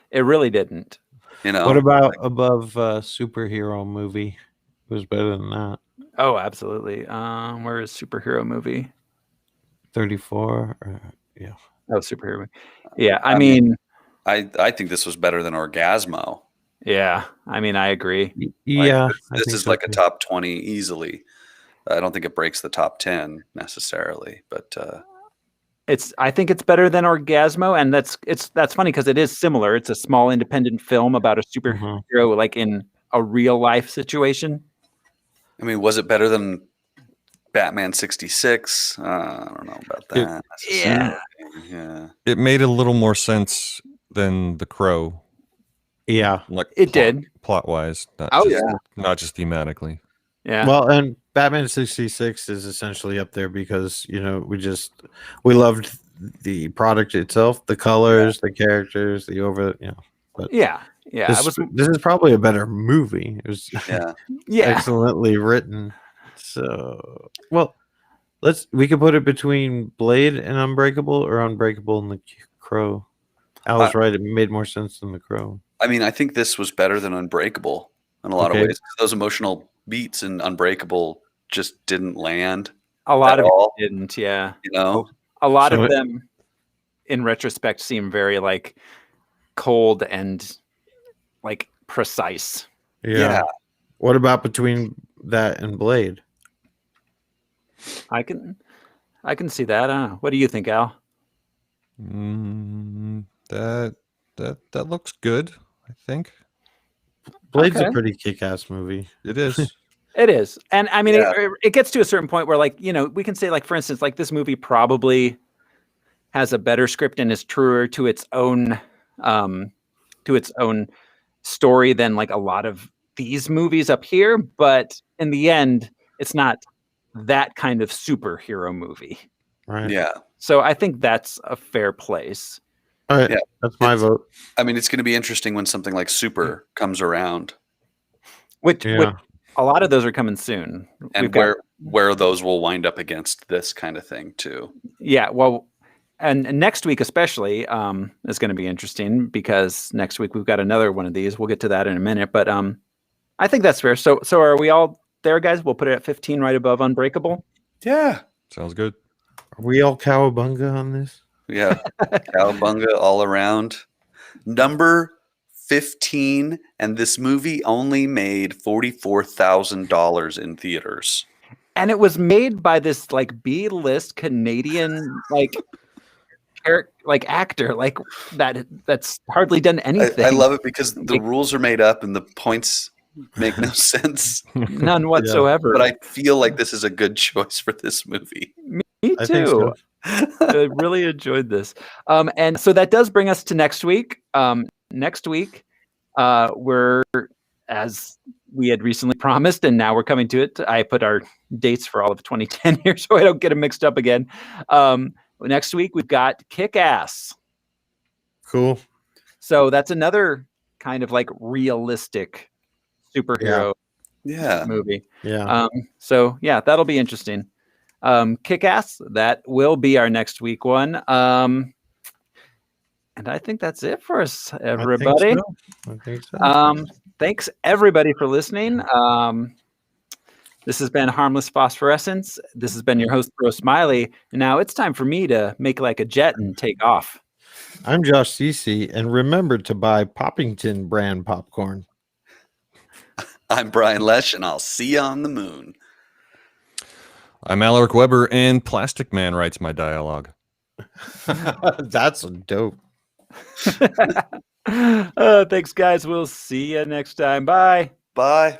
It really didn't. You know. what about above superhero movie? It was better than that. Oh, absolutely. Where is superhero movie? 34. Yeah. Oh, superhero movie. Yeah, I mean, I think this was better than Orgasmo. yeah, I mean, I agree. Yeah. This is like a top 20 easily. I don't think it breaks the top 10 necessarily, but I think it's better than Orgasmo, and that's funny because it is similar. It's a small independent film about a superhero, like in a real life situation. I mean, was it better than Batman 66? I don't know about that. Yeah. It made a little more sense than The Crow. Yeah. Like It did. plot wise. Not just thematically. Yeah. Well, and Batman 66 is essentially up there because, we loved the product itself, the colors, the characters, but yeah. this is probably a better movie. It was excellently written. So, well, we could put it between Blade and Unbreakable or Unbreakable and The Crow. Al was right. It made more sense than The Crow. I mean, I think this was better than Unbreakable in a lot of ways. Those emotional beats in Unbreakable just didn't land. A lot of it didn't, yeah. You know? A lot of them, in retrospect, seem very, like, cold and, like, precise. Yeah. What about between that and Blade? I can see that. What do you think, Al? That looks good, I think. Blade's a pretty kick-ass movie. It is. It is. And I mean, it gets to a certain point where, like, we can say, like, for instance, like, this movie probably has a better script and is truer to its own story than, like, a lot of these movies up here. But in the end, it's not that kind of superhero movie. Right. Yeah. So I think that's a fair place. All right. Yeah. That's my vote. I mean, it's going to be interesting when something like Super comes around. Which a lot of those are coming soon. And where those will wind up against this kind of thing too. Yeah. Well, and next week especially is going to be interesting because next week we've got another one of these. We'll get to that in a minute. But I think that's fair. So are we all there, guys? We'll put it at 15 right above Unbreakable. Yeah. Sounds good. Are we all cowabunga on this? Yeah. Cowabunga all around. Number 15, and this movie only made $44,000 in theaters. And it was made by this like B-list Canadian actor that's hardly done anything. I love it because the rules are made up and the points make no sense. None whatsoever. But I feel like this is a good choice for this movie. Me I think too. so. I really enjoyed this. And so that does bring us to next week. Next week, we're, as we had recently promised, and now we're coming to it. I put our dates for all of 2010 here so I don't get them mixed up again. Next week, we've got Kick-Ass. Cool. So that's another kind of like realistic superhero Yeah. movie. Yeah. So yeah, that'll be interesting. Kick-Ass, that will be our next week one. And I think that's it for us, everybody. I think so. Thanks everybody for listening. This has been Harmless Phosphorescence. This has been your host, Bro Smiley. And now it's time for me to make like a jet and take off. I'm Josh Cece, and remember to buy Poppington brand popcorn. I'm Brian Lesh, and I'll see you on the moon. I'm Alaric Weber, and Plastic Man writes my dialogue. That's dope. Thanks, guys. We'll see you next time. Bye. Bye.